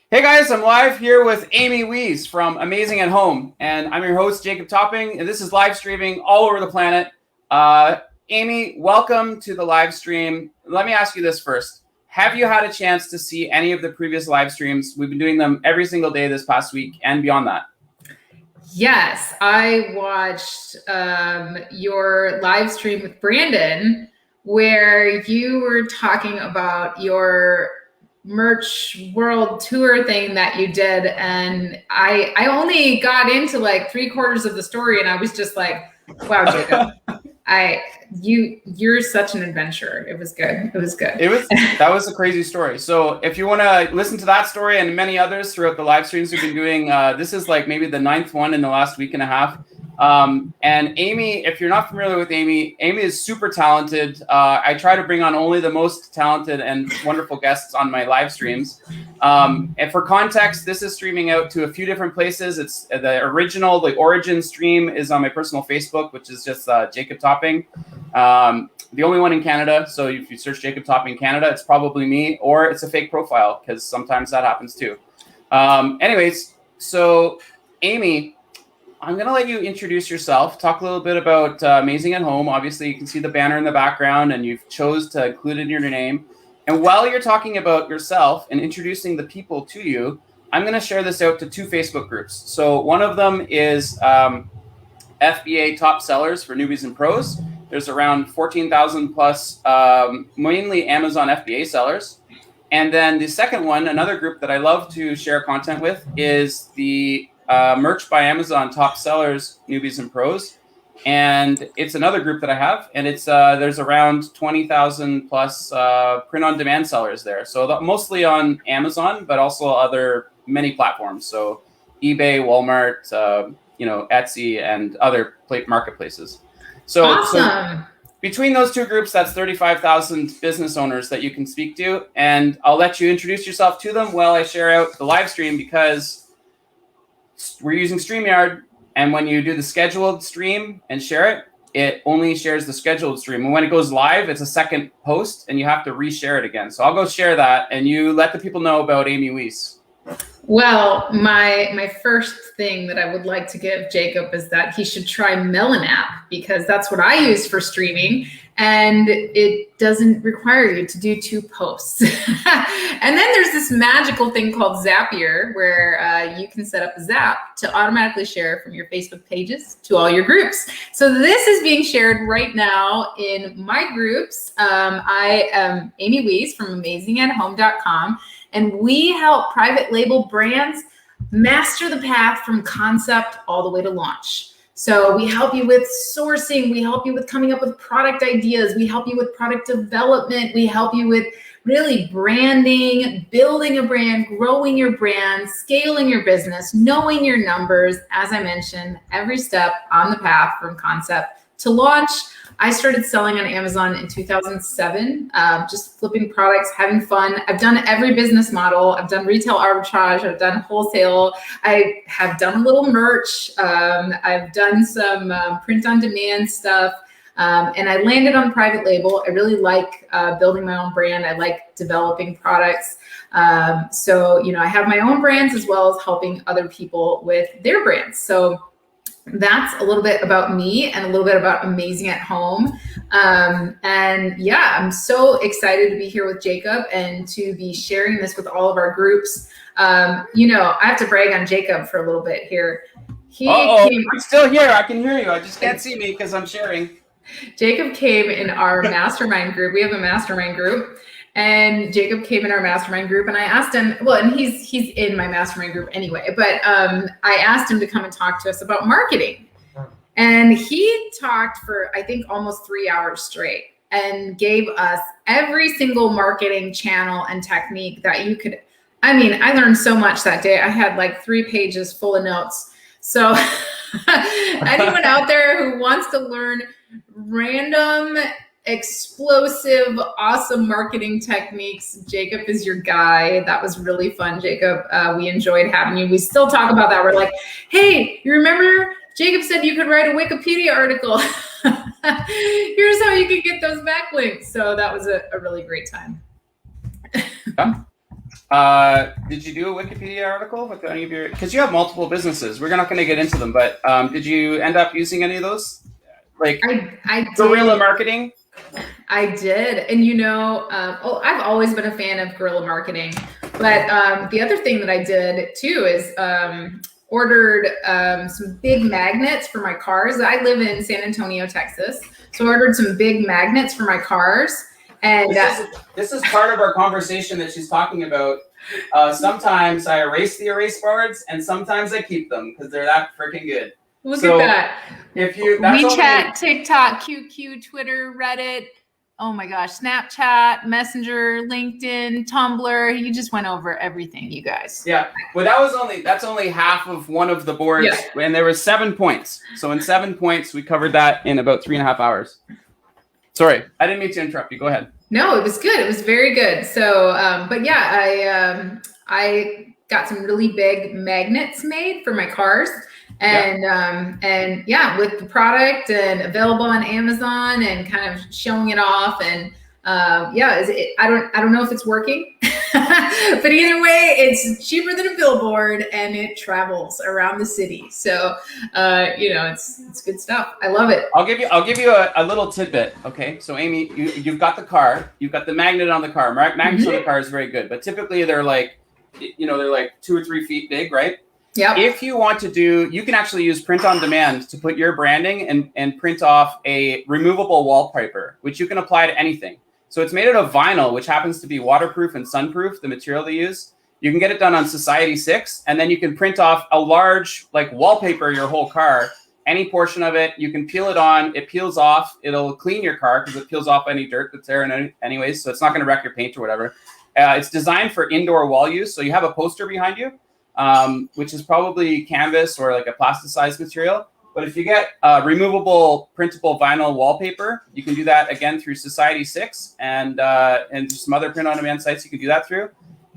Hey guys, I'm live here with Amy WEES from Amazing at Home, and I'm your host, Jacob Topping, and this is live streaming all over the planet. Amy, welcome to the live stream. Let me ask you this first. Have you had a chance to see any of the previous live streams? We've been doing them every single day this past week and beyond that. Yes, I watched your live stream with Brandon where you were talking about your merch world tour thing that you did, and I only got into like 3/4 of the story, and I was just like, wow, Jacob, you're such an adventurer. It was good. That was a crazy story. So if you want to listen to that story and many others throughout the live streams we've been doing, this is like maybe the 9th one in the last week and a half. And Amy, if you're not familiar with Amy is super talented. I try to bring on only the most talented and wonderful guests on my live streams. And for context, this is streaming out to a few different places. It's the origin stream is on my personal Facebook, which is just Jacob Topping. The only one in Canada. So if you search Jacob Topping Canada, it's probably me, or it's a fake profile, because sometimes that happens too. Anyways, so Amy, I'm going to let you introduce yourself, talk a little bit about Amazing at Home. Obviously, you can see the banner in the background, and you've chose to include it in your name. And while you're talking about yourself and introducing the people to you, I'm going to share this out to 2 Facebook groups. So one of them is FBA top sellers for newbies and pros. There's around 14,000 plus, mainly Amazon FBA sellers. And then the second one, another group that I love to share content with, is the Merch by Amazon top sellers, newbies and pros. And it's another group that I have, and it's there's around 20,000 plus print on demand sellers there. So mostly on Amazon, but also other many platforms. So eBay, Walmart, Etsy, and other marketplaces. So between those 2 groups, that's 35,000 business owners that you can speak to. And I'll let you introduce yourself to them while I share out the live stream, because we're using StreamYard. And when you do the scheduled stream and share it, it only shares the scheduled stream. And when it goes live, it's a second post, and you have to reshare it again. So I'll go share that, and you let the people know about Amy WEES. Well, my first thing that I would like to give Jacob is that he should try Melon app, because that's what I use for streaming, and it doesn't require you to do 2 posts. And then there's this magical thing called Zapier, where you can set up a Zap to automatically share from your Facebook pages to all your groups. So this is being shared right now in my groups. I am Amy WEES from AmazingAtHome.com. And we help private label brands master the path from concept all the way to launch. So we help you with sourcing. We help you with coming up with product ideas. We help you with product development. We help you with really branding, building a brand, growing your brand, scaling your business, knowing your numbers. As I mentioned, every step on the path from concept to launch. I started selling on Amazon in 2007, just flipping products, having fun. I've done every business model. I've done retail arbitrage. I've done wholesale. I have done a little merch. I've done some print on demand stuff. And I landed on private label. I really like building my own brand. I like developing products. So, I have my own brands as well as helping other people with their brands. So that's a little bit about me and a little bit about Amazing at Home. And yeah, I'm so excited to be here with Jacob and to be sharing this with all of our groups. I have to brag on Jacob for a little bit here. I'm still here. I can hear you. I just can't see me because I'm sharing. Jacob came in our mastermind group. We have a mastermind group. And Jacob came in our mastermind group, and I asked him, and he's in my mastermind group anyway, but I asked him to come and talk to us about marketing. And he talked for, I think, almost 3 hours straight and gave us every single marketing channel and technique that you could. I learned so much that day. I had like 3 pages full of notes. So anyone out there who wants to learn random, explosive, awesome marketing techniques, Jacob is your guy. That was really fun, Jacob. We enjoyed having you. We still talk about that. We're like, hey, you remember Jacob said you could write a Wikipedia article. Here's how you can get those backlinks. So that was a really great time. Yeah. Did you do a Wikipedia article with any of your? Because you have multiple businesses. We're not going to get into them, but did you end up using any of those? Like I guerrilla did. marketing? I did. And I've always been a fan of guerrilla marketing. But the other thing that I did too is ordered some big magnets for my cars. I live in San Antonio, Texas. So I ordered some big magnets for my cars. And this is part of our conversation that she's talking about. Sometimes I erase the erase boards and sometimes I keep them because they're that freaking good. Look at that. WeChat, TikTok, QQ, Twitter, Reddit, oh my gosh, Snapchat, Messenger, LinkedIn, Tumblr. You just went over everything, you guys. Yeah. Well, that's only half of one of the boards. Yeah. And there were 7 points. So in 7 points, we covered that in about 3.5 hours. Sorry, I didn't mean to interrupt you. Go ahead. No, it was good. It was very good. So, but yeah, I got some really big magnets made for my cars. And yeah, with the product and available on Amazon and kind of showing it off. And I don't know if it's working, but either way, it's cheaper than a billboard and it travels around the city. So it's good stuff. I love it. I'll give you a little tidbit. Okay, so Amy, you've got the car, you've got the magnet on the car. Magnets on the car is very good, but typically they're like 2 or 3 feet big, right? Yeah. If you want to you can actually use print on demand to put your branding and print off a removable wallpaper, which you can apply to anything. So it's made out of vinyl, which happens to be waterproof and sunproof, the material they use. You can get it done on Society 6, and then you can print off a large wallpaper your whole car, any portion of it. You can peel it on, it peels off, it'll clean your car because it peels off any dirt that's there anyways, so it's not going to wreck your paint or whatever. It's designed for indoor wall use, so you have a poster behind you. Which is probably canvas or like a plasticized material. But if you get removable printable vinyl wallpaper, you can do that again through Society 6 and some other print on demand sites you can do that through.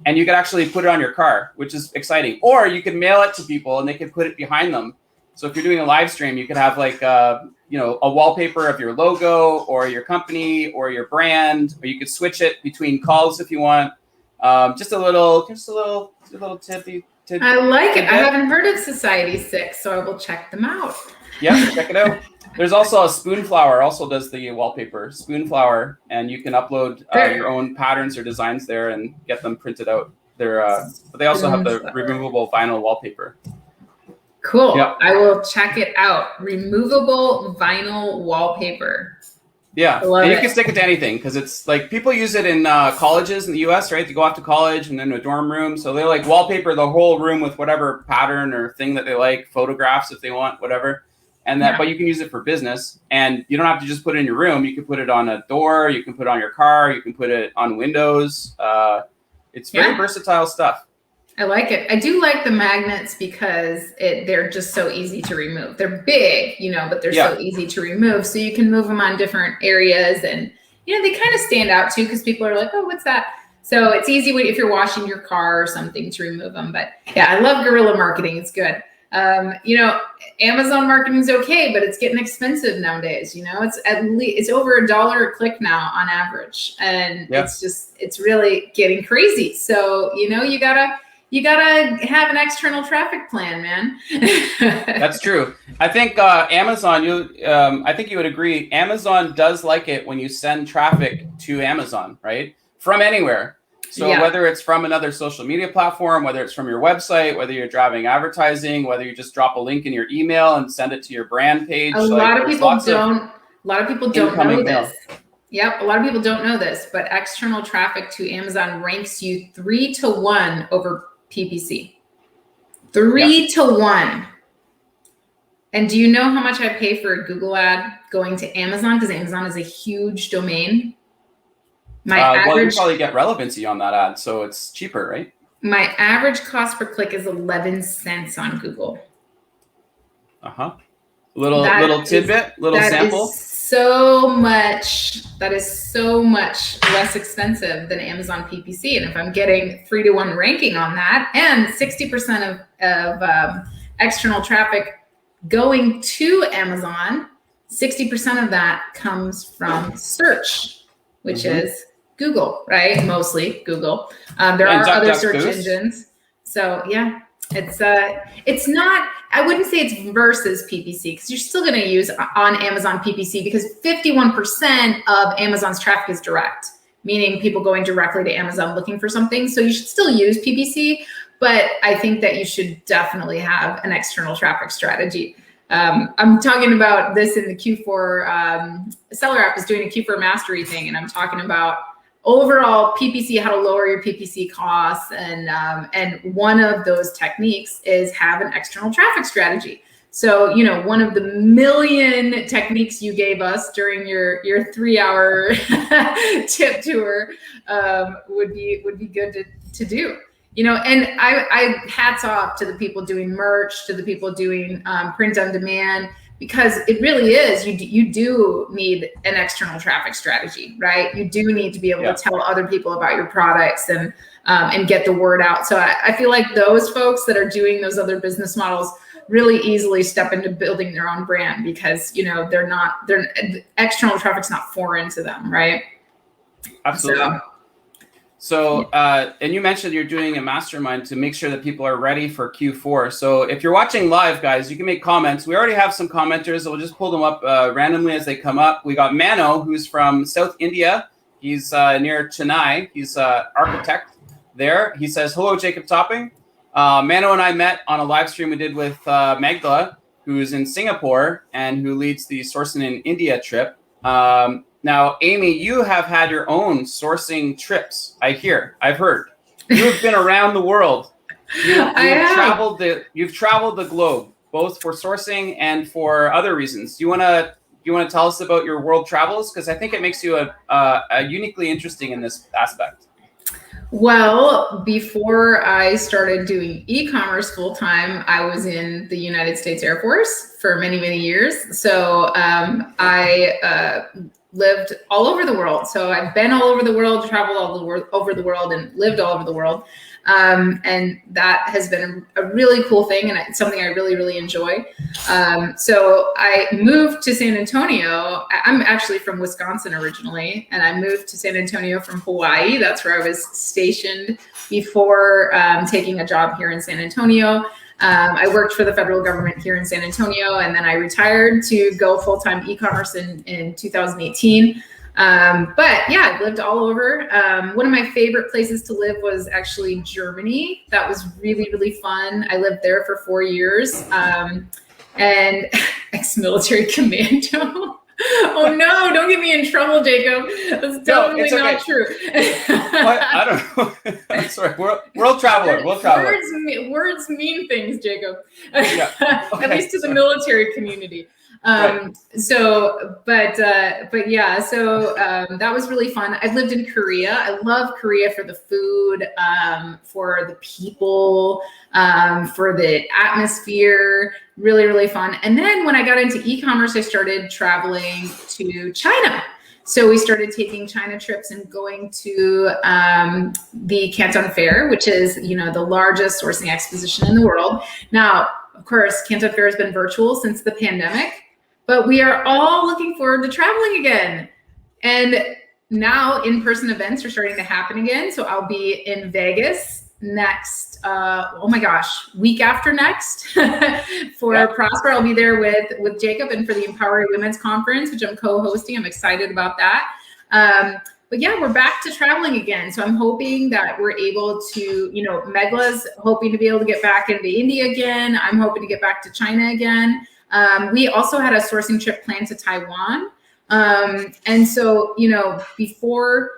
And you can actually put it on your car, which is exciting. Or you can mail it to people and they can put it behind them. So if you're doing a live stream, you could have a wallpaper of your logo or your company or your brand, or you could switch it between calls if you want. Just a little tippy. I like it. I haven't heard of Society 6, so I will check them out. Yeah, check it out. There's also a Spoonflower, also does the wallpaper. Spoonflower, and you can upload your own patterns or designs there and get them printed out. But they also have the removable vinyl wallpaper. Cool. Yep. I will check it out. Removable vinyl wallpaper. Yeah, and you can stick it to anything because it's people use it in colleges in the U.S., right? They go off to college and then a dorm room. So they're wallpaper the whole room with whatever pattern or thing that they like, photographs if they want, whatever. And but you can use it for business, and you don't have to just put it in your room. You can put it on a door, you can put it on your car, you can put it on windows. It's very versatile stuff. I like it. I do like the magnets because they're just so easy to remove. They're big, but they're so easy to remove. So you can move them on different areas, and they kind of stand out too because people are like, "Oh, what's that?" So it's easy if you're washing your car or something to remove them. But yeah, I love guerrilla marketing. It's good. Amazon marketing is okay, but it's getting expensive nowadays. It's over $1 a click now on average, and it's really getting crazy. So you gotta have an external traffic plan, man. That's true. I think Amazon. I think you would agree. Amazon does like it when you send traffic to Amazon, right? From anywhere. So whether it's from another social media platform, whether it's from your website, whether you're driving advertising, whether you just drop a link in your email and send it to your brand page. A lot of people don't know this. Yep, a lot of people don't know this, but external traffic to Amazon ranks you 3 to 1 over PPC. 3 to 1. And do you know how much I pay for a Google ad going to Amazon? Because Amazon is a huge domain. You probably get relevancy on that ad, so it's cheaper, right? My average cost per click is 11 cents on Google. Little tidbit, little sample. That is so much less expensive than Amazon PPC. And if I'm getting 3 to 1 ranking on that, and 60% of external traffic going to Amazon, 60% of that comes from search, which is Google, right? Mostly Google. There are other search engines. So yeah, it's not, I wouldn't say it's versus PPC, because you're still going to use on Amazon PPC, because 51% of Amazon's traffic is direct, meaning people going directly to Amazon looking for something. So you should still use PPC, but I think that you should definitely have an external traffic strategy. I'm talking about this in the Q4, Seller App is doing a Q4 mastery thing, and I'm talking about overall PPC, how to lower your PPC costs. And one of those techniques is have an external traffic strategy. So, you know, one of the million techniques you gave us during your 3-hour tip tour would be good to do. You know, and I hats off to the people doing merch, to the people doing print on demand, because it really is, you do need an external traffic strategy, right? You do need to be able to tell other people about your products and get the word out. So I feel like those folks that are doing those other business models really easily step into building their own brand, because, you know, they're external traffic's not foreign to them, right? Absolutely. So, and you mentioned you're doing a mastermind to make sure that people are ready for Q4. So if you're watching live, guys, you can make comments. We already have some commenters, so we'll just pull them up randomly as they come up. We got Mano, who's from South India. He's near Chennai. He's an architect there. He says, hello, Jacob Topping. Mano and I met on a live stream we did with Magdala, who's in Singapore and who leads the Sourcing in India trip. Now, Amy, you have had your own sourcing trips. I've heard. You've been around the world. You've traveled the globe, both for sourcing and for other reasons. Do you want to tell us about your world travels? Because I think it makes you a uniquely interesting in this aspect. Well, before I started doing e-commerce full time, I was in the United States Air Force for many, many years. So I lived all over the world. So I've been all over the world, traveled over the world, and lived all over the world. And that has been a really cool thing, and it's something I really, really enjoy. So I moved to San Antonio. I'm actually from Wisconsin originally, and I moved to San Antonio from Hawaii. That's where I was stationed before taking a job here in San Antonio. I worked for the federal government here in San Antonio, and then I retired to go full-time e-commerce in 2018. But yeah, I've lived all over. One of my favorite places to live was actually Germany. That was really, really fun. I lived there for 4 years. And ex-military commando. Oh no, don't get me in trouble, Jacob. That's definitely not true. I don't know. I'm sorry. World traveler. Words mean things, Jacob. Yeah. Okay. At least to the military community. Right. But that was really fun. I've lived in Korea. I love Korea for the food, for the people, for the atmosphere. Really, really fun. And then when I got into e-commerce, I started traveling to China. So we started taking China trips and going to the Canton Fair, which is, you know, the largest sourcing exposition in the world. Now, of course, Canton Fair has been virtual since the pandemic, but we are all looking forward to traveling again. And now in-person events are starting to happen again. So I'll be in Vegas next, week after next for Prosper. I'll be there with Jacob and for the Empowery Women's Conference, which I'm co-hosting. I'm excited about that. But yeah, we're back to traveling again. So I'm hoping that we're able to, you know, Megla's hoping to be able to get back into India again. I'm hoping to get back to China again. We also had a sourcing trip planned to Taiwan. And so, you know, before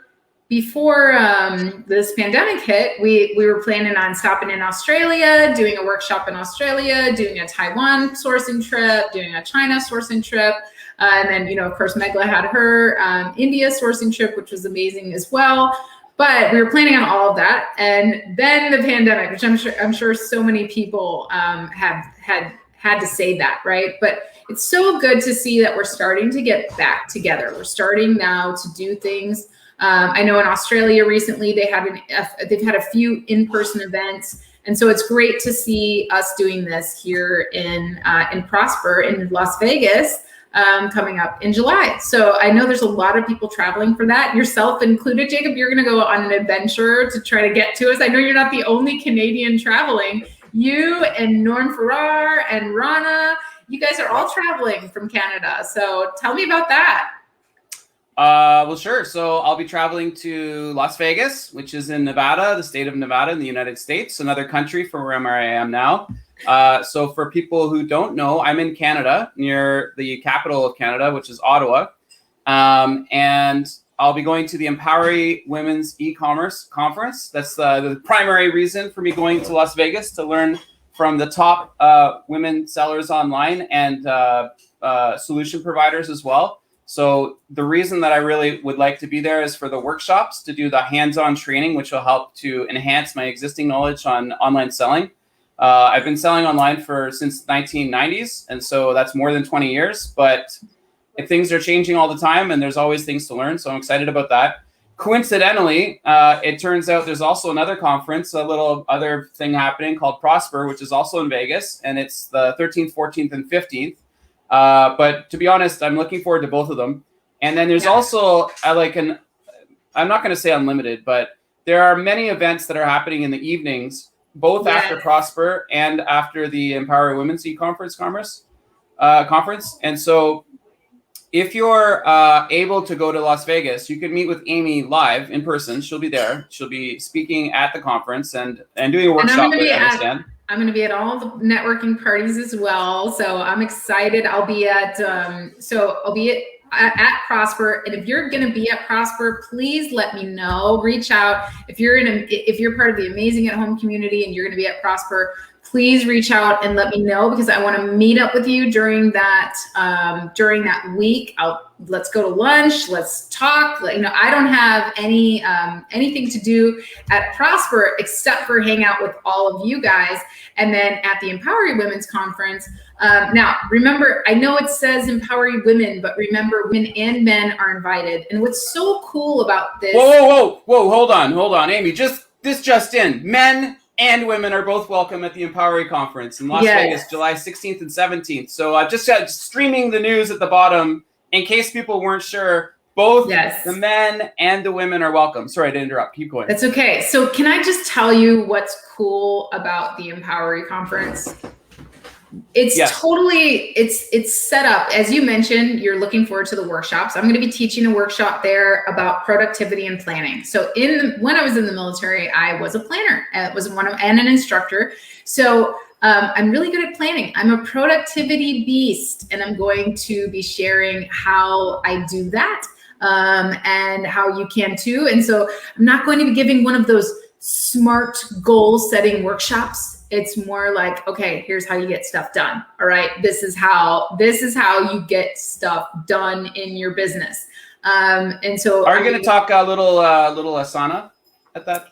this pandemic hit, we were planning on stopping in Australia, doing a workshop in Australia, doing a Taiwan sourcing trip, doing a China sourcing trip. And then, you know, of course, Megla had her India sourcing trip, which was amazing as well. But we were planning on all of that. And then the pandemic, which I'm sure so many people have had to say that, right? But it's so good to see that we're starting to get back together. We're starting now to do things. I know in Australia recently they've had a few in-person events, and so it's great to see us doing this here in Prosper in Las Vegas. coming up in July. So I know there's a lot of people traveling for that, yourself included. Jacob, you're going to go on an adventure to try to get to us. I know you're not the only Canadian traveling. You and Norm Farrar and Rana, you guys are all traveling from Canada. So tell me about that. Well, sure. So I'll be traveling to Las Vegas, which is in Nevada, the state of Nevada in the United States, another country from where I am now. So for people who don't know, I'm in Canada, near the capital of Canada, which is Ottawa. And I'll be going to the Empowery Women's eCommerce conference. That's the primary reason for me going to Las Vegas, to learn from the top women sellers online and solution providers as well. So the reason that I really would like to be there is for the workshops, to do the hands-on training, which will help to enhance my existing knowledge on online selling. I've been selling online since 1990s, and so that's more than 20 years. But things are changing all the time, and there's always things to learn. So I'm excited about that. Coincidentally, it turns out there's also another conference, a little other thing happening called Prosper, which is also in Vegas, and it's the 13th, 14th, and 15th. But to be honest, I'm looking forward to both of them. And then there's also I'm not going to say unlimited, but there are many events that are happening in the evenings, both after Prosper and after the Empowery Women's e-conference conference. And so if you're able to go to Las Vegas, you can meet with Amy live in person. She'll be there. She'll be speaking at the conference and doing a workshop. I'm going to be at all the networking parties as well. So I'm excited. I'll be at Prosper. And if you're going to be at Prosper, please let me know. Reach out. If you're part of the Amazing at Home community and you're going to be at Prosper, please reach out and let me know, because I want to meet up with you during that week. Let's go to lunch. Let's talk. I don't have anything to do at Prosper except for hang out with all of you guys. And then at the Empowery Women's Conference. Now, remember, I know it says Empowery Women, but remember, women and men are invited. And what's so cool about this? Whoa! Hold on, Amy. This just in. Men and women are both welcome at the Empowery Conference in Las Vegas, July 16th and 17th. So I've just streaming the news at the bottom in case people weren't sure. Both the men and the women are welcome. Sorry to interrupt. Keep going. That's okay. So can I just tell you what's cool about the Empowery Conference? It's it's set up, as you mentioned, you're looking forward to the workshops. I'm going to be teaching a workshop there about productivity and planning. So when I was in the military, I was a planner, and an instructor. So I'm really good at planning. I'm a productivity beast, and I'm going to be sharing how I do that and how you can too. And so I'm not going to be giving one of those smart goal setting workshops. It's more like, okay, here's how you get stuff done. All right. This is how you get stuff done in your business. And so are you going to talk a little Asana at that?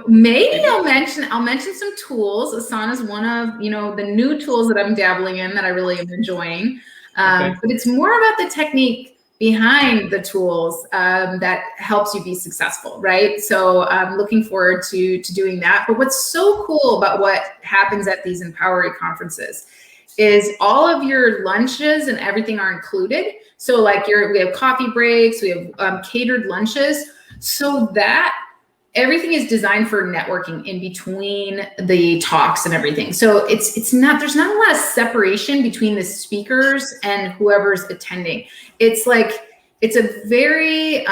Maybe I'll mention some tools. Asana is one of, the new tools that I'm dabbling in that I really am enjoying. But it's more about the technique behind the tools that helps you be successful, right? So I'm looking forward to doing that. But what's so cool about what happens at these Empowery conferences is all of your lunches and everything are included. So like we have coffee breaks, we have catered lunches, so that everything is designed for networking in between the talks and everything. So there's not a lot of separation between the speakers and whoever's attending. It's a very,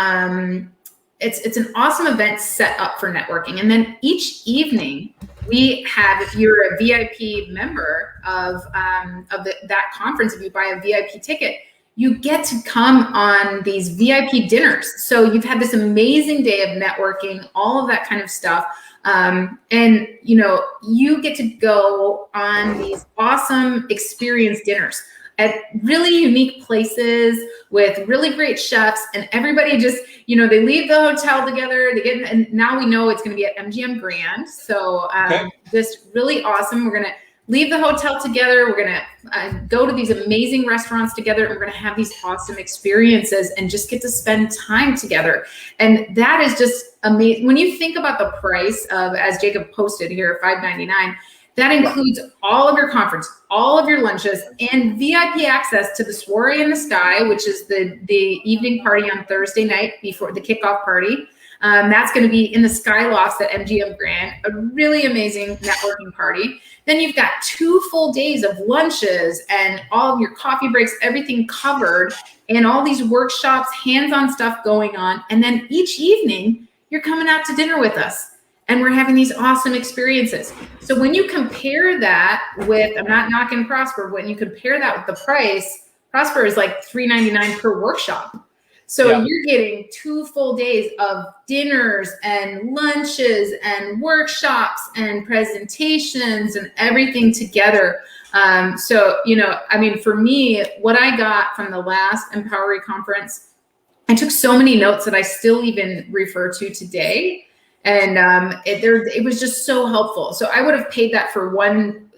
it's an awesome event set up for networking. And then each evening we have, if you're a VIP member of that conference, if you buy a VIP ticket, you get to come on these VIP dinners. So you've had this amazing day of networking, all of that kind of stuff. And you get to go on these awesome experience dinners at really unique places with really great chefs, and everybody just, they leave the hotel together, and now we know it's going to be at MGM Grand. So just really awesome. We're going to leave the hotel together. We're going to go to these amazing restaurants together, and we're going to have these awesome experiences and just get to spend time together. And that is just amazing. When you think about the price of, as Jacob posted here, $5.99, That includes all of your conference, all of your lunches, and VIP access to the Soiree in the Sky, which is the evening party on Thursday night before the kickoff party. That's going to be in the Sky Lofts at MGM Grand, a really amazing networking party. Then you've got 2 full days of lunches and all of your coffee breaks, everything covered, and all these workshops, hands-on stuff going on. And then each evening, you're coming out to dinner with us. And we're having these awesome experiences. So when you compare that with, I'm not knocking Prosper, when you compare that with the price, Prosper is like $3.99 per workshop. So you're getting 2 full days of dinners and lunches and workshops and presentations and everything together. So, I mean, for me, what I got from the last Empowery conference, I took so many notes that I still even refer to today. And it was just so helpful. So I would have paid that for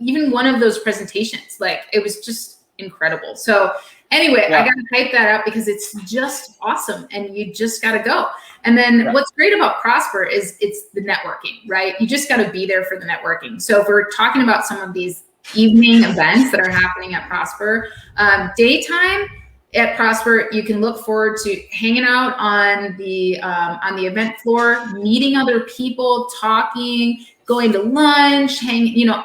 even one of those presentations. Like, it was just incredible. So anyway, I got to hype that up because it's just awesome and you just got to go. And then what's great about Prosper is it's the networking, right? You just got to be there for the networking. So if we're talking about some of these evening events that are happening at Prosper, daytime, at Prosper, you can look forward to hanging out on the event floor, meeting other people, talking, going to lunch,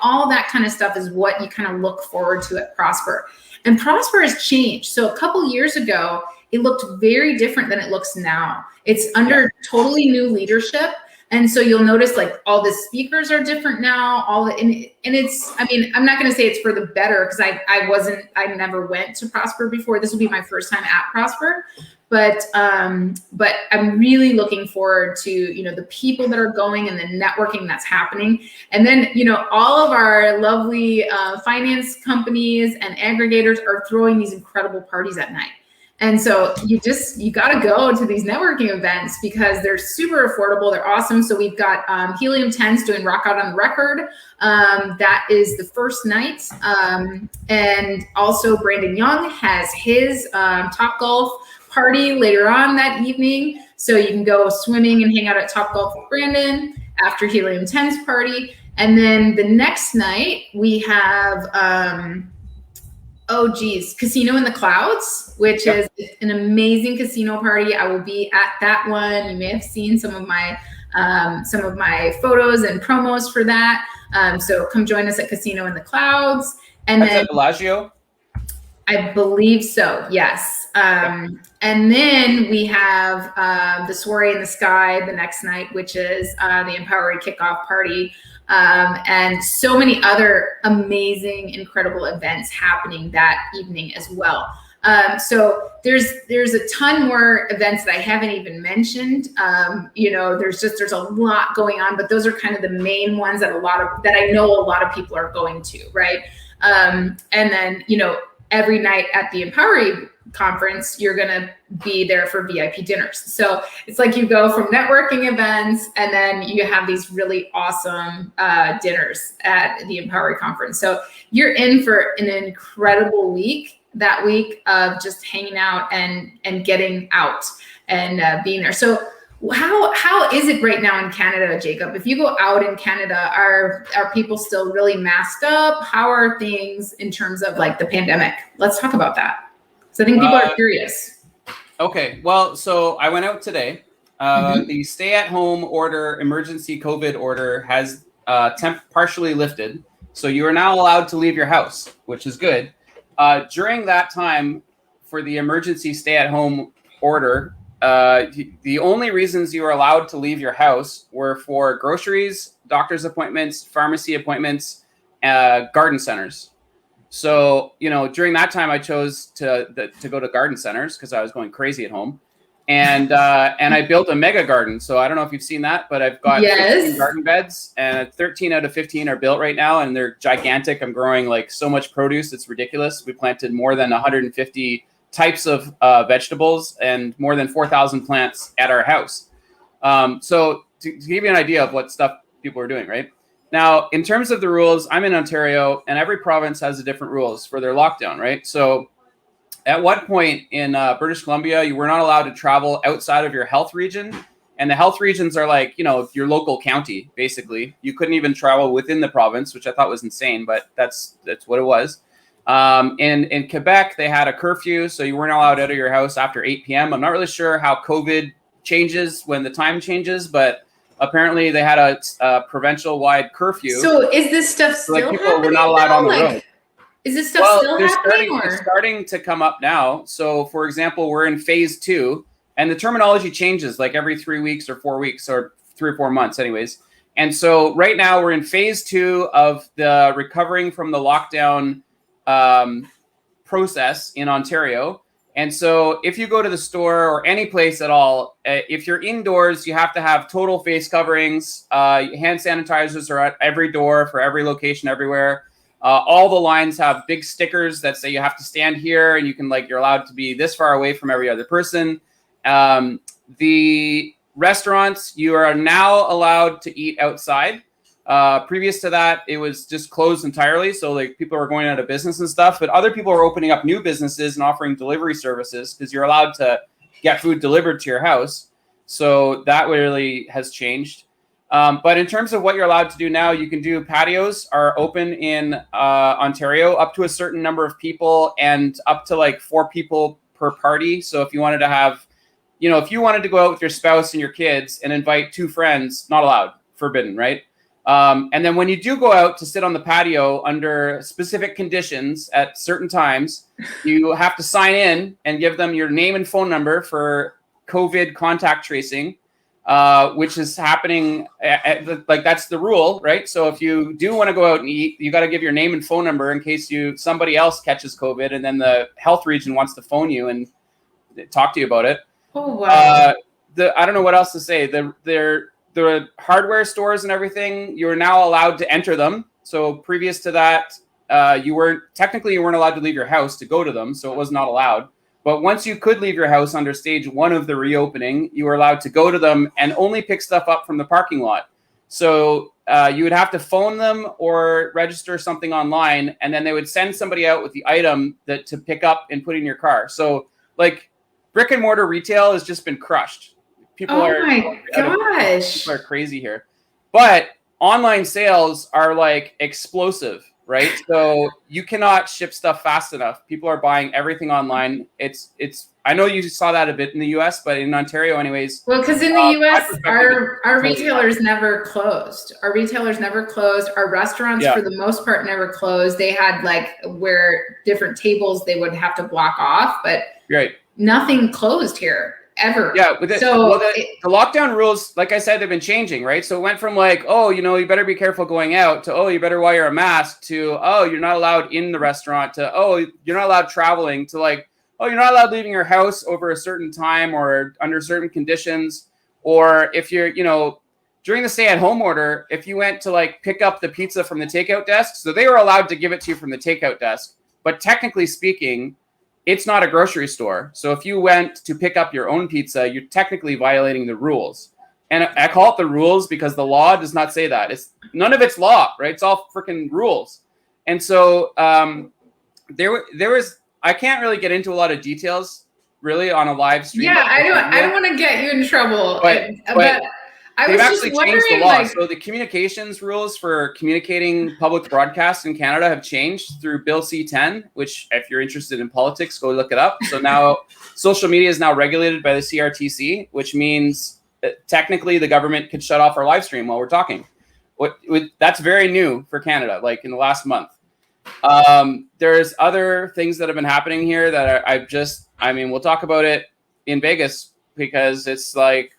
all that kind of stuff is what you kind of look forward to at Prosper. And Prosper has changed. So a couple years ago, it looked very different than it looks now. It's under totally new leadership. And so you'll notice like all the speakers are different now, and it's, I mean, I'm not going to say it's for the better because I never went to Prosper before. This will be my first time at Prosper, but I'm really looking forward to, the people that are going and the networking that's happening. And then, all of our lovely finance companies and aggregators are throwing these incredible parties at night. And so you got to go to these networking events because they're super affordable. They're awesome. So we've got Helium 10's doing Rock Out on the Record. That is the first night. And also Brandon Young has his Top Golf party later on that evening. So you can go swimming and hang out at Top Golf with Brandon after Helium 10's party. And then the next night we have... Casino in the Clouds, which is an amazing casino party. I will be at that one. You may have seen some of my photos and promos for that. So come join us at Casino in the Clouds. And that's at Bellagio? I believe so, yes. And then we have the Soiree in the Sky the next night, which is the Empowery kickoff party. And so many other amazing, incredible events happening that evening as well. So there's a ton more events that I haven't even mentioned. There's a lot going on, but those are kind of the main ones that I know a lot of people are going to, right? And then, every night at the Empowery conference, you're going to be there for VIP dinners. So it's like you go from networking events and then you have these really awesome dinners at the Empowery conference. So you're in for an incredible week, that week of just hanging out and getting out and being there. So how is it right now in Canada, Jacob? If you go out in Canada, are people still really masked up? How are things in terms of like the pandemic? Let's talk about that. So I think people are curious. Okay, well, so I went out today. The stay-at-home order, emergency COVID order, has partially lifted. So you are now allowed to leave your house, which is good. During that time, for the emergency stay-at-home order, the only reasons you were allowed to leave your house were for groceries, doctor's appointments, pharmacy appointments, garden centers. So, during that time, I chose to go to garden centers because I was going crazy at home. And I built a mega garden. So I don't know if you've seen that, but I've got 15 garden beds and 13 out of 15 are built right now. And they're gigantic. I'm growing like so much produce. It's ridiculous. We planted more than 150 types of vegetables and more than 4,000 plants at our house. So to give you an idea of what stuff people are doing, right? Now, in terms of the rules, I'm in Ontario and every province has a different rules for their lockdown, right? So at one point in British Columbia, you were not allowed to travel outside of your health region. And the health regions are like, your local county, basically. You couldn't even travel within the province, which I thought was insane, but that's what it was. In Quebec, they had a curfew, so you weren't allowed out of your house after 8 p.m. I'm not really sure how COVID changes when the time changes, but apparently they had a provincial-wide curfew. So is this stuff still happening? People were not allowed on the road. Is this stuff still happening? It's starting to come up now. So, for example, we're in phase 2, and the terminology changes like every 3 weeks or 4 weeks or 3 or 4 months anyways. And so right now we're in phase 2 of the recovering from the lockdown process in Ontario. And so if you go to the store or any place at all, if you're indoors, you have to have total face coverings. Hand sanitizers are at every door for every location everywhere. All the lines have big stickers that say you have to stand here, and you're allowed to be this far away from every other person. The restaurants, you are now allowed to eat outside. Previous to that, it was just closed entirely. So like people are going out of business and stuff, but other people are opening up new businesses and offering delivery services because you're allowed to get food delivered to your house. So that really has changed. But in terms of what you're allowed to do now, you can do patios are open in Ontario up to a certain number of people and up to like 4 people per party. So if you wanted to have, if you wanted to go out with your spouse and your kids and invite 2 friends, not allowed, forbidden, right? And then when you do go out to sit on the patio under specific conditions at certain times, you have to sign in and give them your name and phone number for COVID contact tracing, which is happening like that's the rule, right? So if you do want to go out and eat, you got to give your name and phone number in case somebody else catches COVID and then the health region wants to phone you and talk to you about it. Oh, wow. I don't know what else to say. The hardware stores and everything, you are now allowed to enter them. So previous to that, you weren't allowed to leave your house to go to them. So it was not allowed. But once you could leave your house under stage 1 of the reopening, you were allowed to go to them and only pick stuff up from the parking lot. So you would have to phone them or register something online, and then they would send somebody out with the item to pick up and put in your car. So like brick and mortar retail has just been crushed. People are crazy here. But online sales are like explosive, right? So you cannot ship stuff fast enough. People are buying everything online. I know you saw that a bit in the US, but in Ontario anyways. Well, because in the US, our retailers never closed. Our retailers never closed. Our restaurants, for the most part, never closed. They had like where different tables they would have to block off, but nothing closed here. Ever. Yeah. The lockdown rules, like I said, they've been changing, right? So it went from like, you better be careful going out to, you better wear a mask to, you're not allowed in the restaurant to, you're not allowed traveling to like, you're not allowed leaving your house over a certain time or under certain conditions. Or if you're, during the stay-at-home order, if you went to like pick up the pizza from the takeout desk, so they were allowed to give it to you from the takeout desk. But technically speaking, it's not a grocery store. So if you went to pick up your own pizza, you're technically violating the rules. And I call it the rules because the law does not say that. None of it's law, right? It's all freaking rules. And so there was, I can't really get into a lot of details really on a live stream. Yeah, I don't want to get you in trouble. But I they've was actually just changed the wondering, law. So the communications rules for communicating public broadcasts in Canada have changed through Bill C-10, which if you're interested in politics, go look it up. So now social media is now regulated by the CRTC, which means that technically the government could shut off our live stream while we're talking. That's very new for Canada, like in the last month. There's other things that have been happening here that we'll talk about it in Vegas because it's like,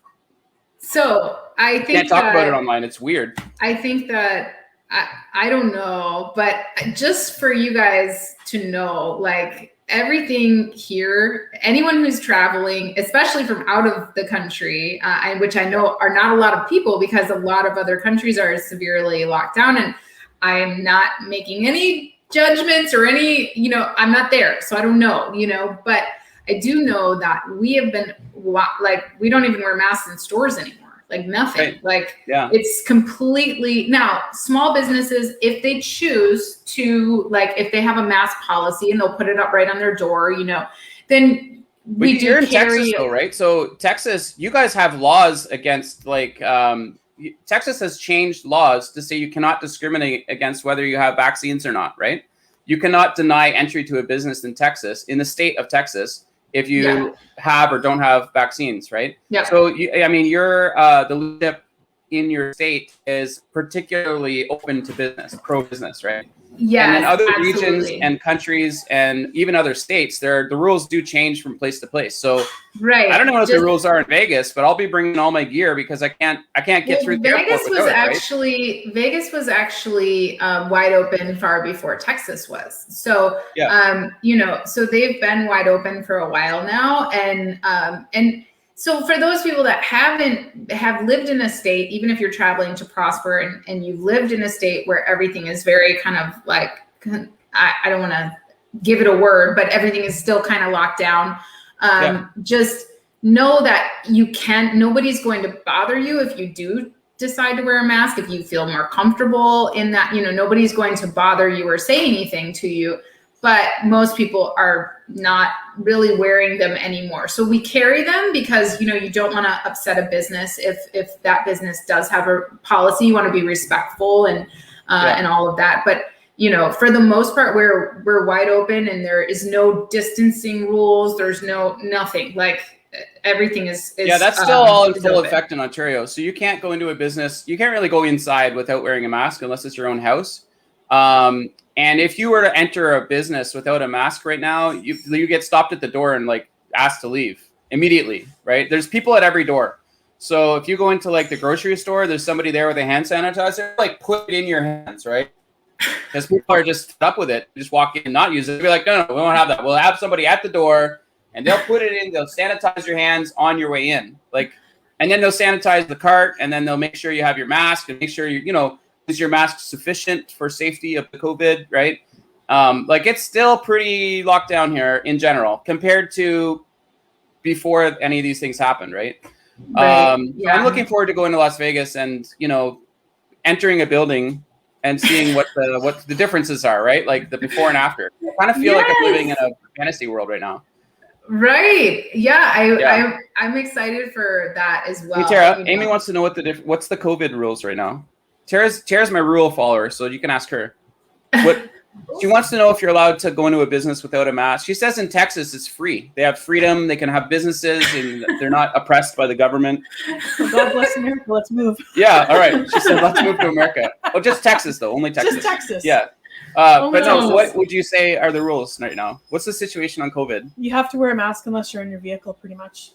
so I think can't talk about it online. It's weird. I think that I don't know, but just for you guys to know, like everything here, anyone who's traveling, especially from out of the country, which I know are not a lot of people because a lot of other countries are severely locked down, and I'm not making any judgments or any, I'm not there, so I don't know, but I do know that we have been like, we don't even wear masks in stores anymore, like nothing. Right. Like it's completely, now small businesses, if they choose to, like if they have a mask policy and they'll put it up right on their door, then we do you're in carry Texas though, right? So Texas, you guys have laws against like Texas has changed laws to say you cannot discriminate against whether you have vaccines or not, right? You cannot deny entry to a business in Texas, in the state of Texas, if you have or don't have vaccines, right? Yeah. So I mean, you're the leadership in your state is particularly open to business, pro-business, right? Yes, and then other absolutely. regions and countries and even other states, the rules do change from place to place. So right. I don't know what the rules are in Vegas, but I'll be bringing all my gear because I can't get through the Vegas airport without it, Vegas was actually wide open far before Texas was. So you know, so they've been wide open for a while now, and so for those people that have lived in a state, even if you're traveling to prosper and you've lived in a state where everything is very kind of like, I don't want to give it a word, but everything is still kind of locked down. Just know that nobody's going to bother you if you do decide to wear a mask, if you feel more comfortable in that, you know, nobody's going to bother you or say anything to you. But most people are not really wearing them anymore. So we carry them because, you know, you don't want to upset a business. If that business does have a policy, you want to be respectful and all of that. But, you know, for the most part, we're wide open and there is no distancing rules. There's nothing, like everything is that's still all in full effect in Ontario. So you can't go into a business. You can't really go inside without wearing a mask unless it's your own house. And if you were to enter a business without a mask right now, you get stopped at the door and like asked to leave immediately, right? There's people at every door. So if you go into like the grocery store, there's somebody there with a hand sanitizer, like put it in your hands, right? Because people are just fed up with it. Just walk in and not use it. Be like, no, we won't have that. We'll have somebody at the door and they'll put it in, they'll sanitize your hands on your way in. Like, and then they'll sanitize the cart and then they'll make sure you have your mask and make sure you know, is your mask sufficient for safety of the COVID, right? Like it's still pretty locked down here in general compared to before any of these things happened, right? I'm looking forward to going to Las Vegas and, you know, entering a building and seeing what the differences are, right? Like the before and after. I kind of feel like I'm living in a fantasy world right now. Right. Yeah. I'm excited for that as well. Hey, Tara, you know. Amy wants to know what's the COVID rules right now. Tara's my rule follower, so you can ask her. What she wants to know if you're allowed to go into a business without a mask. She says in Texas it's free. They have freedom. They can have businesses, and they're not oppressed by the government. Well, God bless America. Let's move. Yeah. All right. She said let's move to America. Oh, just Texas though. Only Texas. Just Texas. Yeah. But no. What would you say are the rules right now? What's the situation on COVID? You have to wear a mask unless you're in your vehicle, pretty much.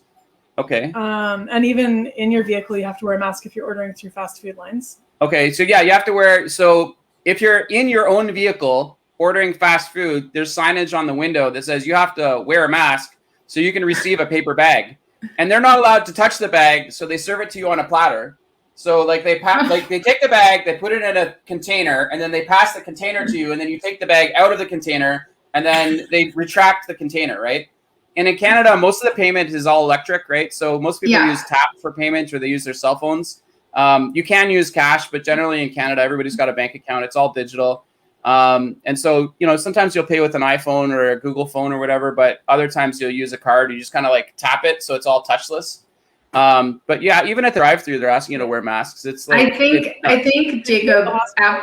Okay. And even in your vehicle, you have to wear a mask if you're ordering through fast food lines. Okay, so yeah, you have to wear. So if you're in your own vehicle ordering fast food, there's signage on the window that says you have to wear a mask so you can receive a paper bag. And they're not allowed to touch the bag, so they serve it to you on a platter. So like they take the bag, they put it in a container, and then they pass the container to you, and then you take the bag out of the container, and then they retract the container, right? And in Canada, most of the payment is all electric, right? So most people use tap for payment or they use their cell phones. You can use cash, but generally in Canada, everybody's got a bank account. It's all digital. And so, you know, sometimes you'll pay with an iPhone or a Google phone or whatever, but other times you'll use a card. You just kind of like tap it. So it's all touchless. But yeah, even at the drive-thru, they're asking you to wear masks. It's like, I think Jacob,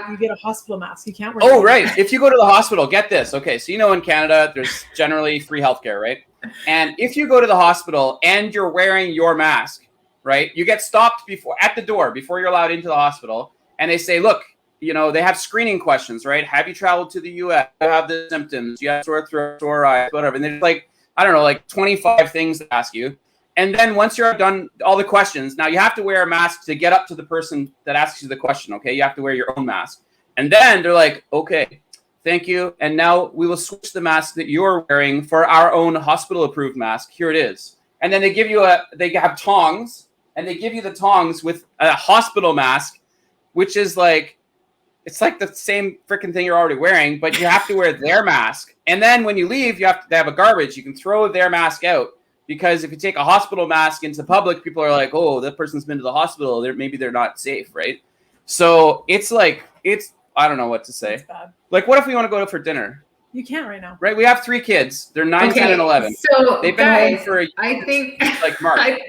you get a hospital mask. You can't wear. Oh, right. If you go to the hospital, get this. Okay. So, you know, in Canada, there's generally free healthcare, right? And if you go to the hospital and you're wearing your mask, right, you get stopped at the door before you're allowed into the hospital. And they say, look, you know, they have screening questions, right? Have you traveled to the US? Do you have the symptoms? Do you have sore throat, sore eyes, whatever. And there's like, I don't know, like 25 things to ask you. And then once you're done all the questions, now you have to wear a mask to get up to the person that asks you the question, okay? You have to wear your own mask. And then they're like, okay, thank you. And now we will switch the mask that you're wearing for our own hospital-approved mask. Here it is. And then they give you they have tongs, and they give you the tongs with a hospital mask, which is like, it's like the same freaking thing you're already wearing, but you have to wear their mask. And then when you leave, they have a garbage. You can throw their mask out. Because if you take a hospital mask into public, people are like, oh, that person's been to the hospital. Maybe they're not safe, right? So it's like, I don't know what to say. Like, what if we want to go for dinner? You can't right now. Right? We have 3 kids. They're 9, 10, and 11. So they've been home for I think like March.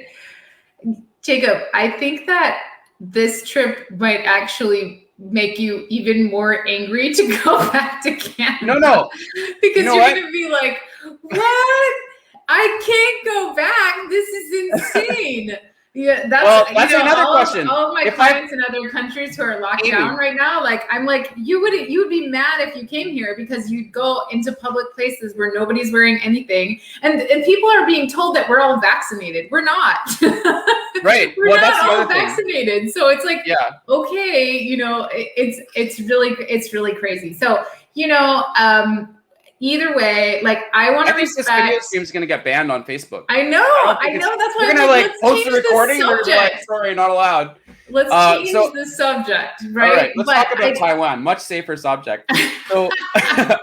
Jacob, I think that this trip might actually make you even more angry to go back to Canada. No. Because you know you're going to be like, what? I can't go back. This is insane. Yeah, that's another question. All of my clients in other countries who are locked down right now, like I'm like, you would be mad if you came here because you'd go into public places where nobody's wearing anything, and people are being told that we're all vaccinated. We're not. Right. We're well, not that's the all other vaccinated. thing. So it's like, okay, you know, it's really crazy. So either way, like I want to respect. This video stream is going to get banned on Facebook. I know. That's why we're going to like post the recording. We're like, sorry, not allowed. Let's change the subject, right? All right, let's talk about Taiwan. Much safer subject. So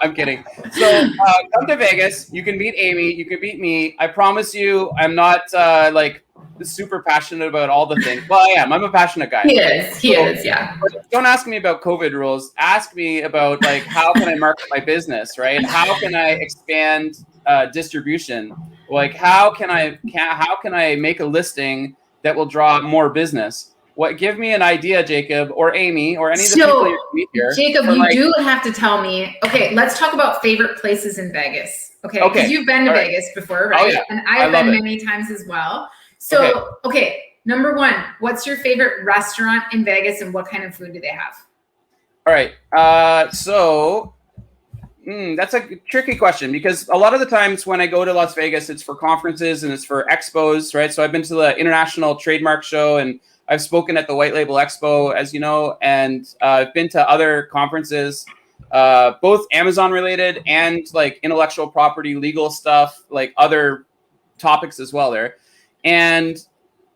I'm kidding. So come to Vegas. You can meet Amy. You can meet me. I promise you, I'm not like super passionate about all the things. Well, I am. I'm a passionate guy. He is, yeah. Don't ask me about COVID rules. Ask me about like how can I market my business, right? How can I expand distribution? Like how can I make a listing that will draw more business? Give me an idea, Jacob or Amy or any of the people you meet here. Jacob, you do have to tell me. Okay, let's talk about favorite places in Vegas. Okay, because you've been to Vegas before, right? Oh, yeah. And I've been many times as well. So, okay, number 1, what's your favorite restaurant in Vegas and what kind of food do they have? All right. That's a tricky question because a lot of the times when I go to Las Vegas, it's for conferences and it's for expos, right? So I've been to the International Trademark Show and I've spoken at the White Label Expo, as you know, and I've been to other conferences, both Amazon related and like intellectual property, legal stuff, like other topics as well there. And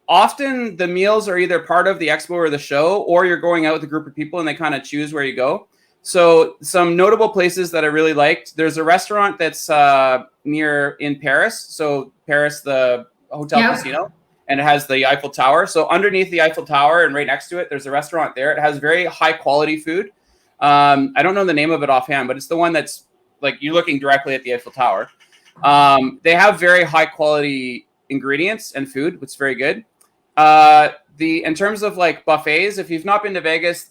often the meals are either part of the expo or the show, or you're going out with a group of people and they kind of choose where you go. So some notable places that I really liked, there's a restaurant that's in Paris. So Paris, the hotel casino, and it has the Eiffel Tower. So underneath the Eiffel Tower and right next to it, there's a restaurant there. It has very high quality food. I don't know the name of it offhand, but it's the one that's like you're looking directly at the Eiffel Tower. They have very high quality ingredients and food, which is very good. In terms of like buffets, if you've not been to Vegas,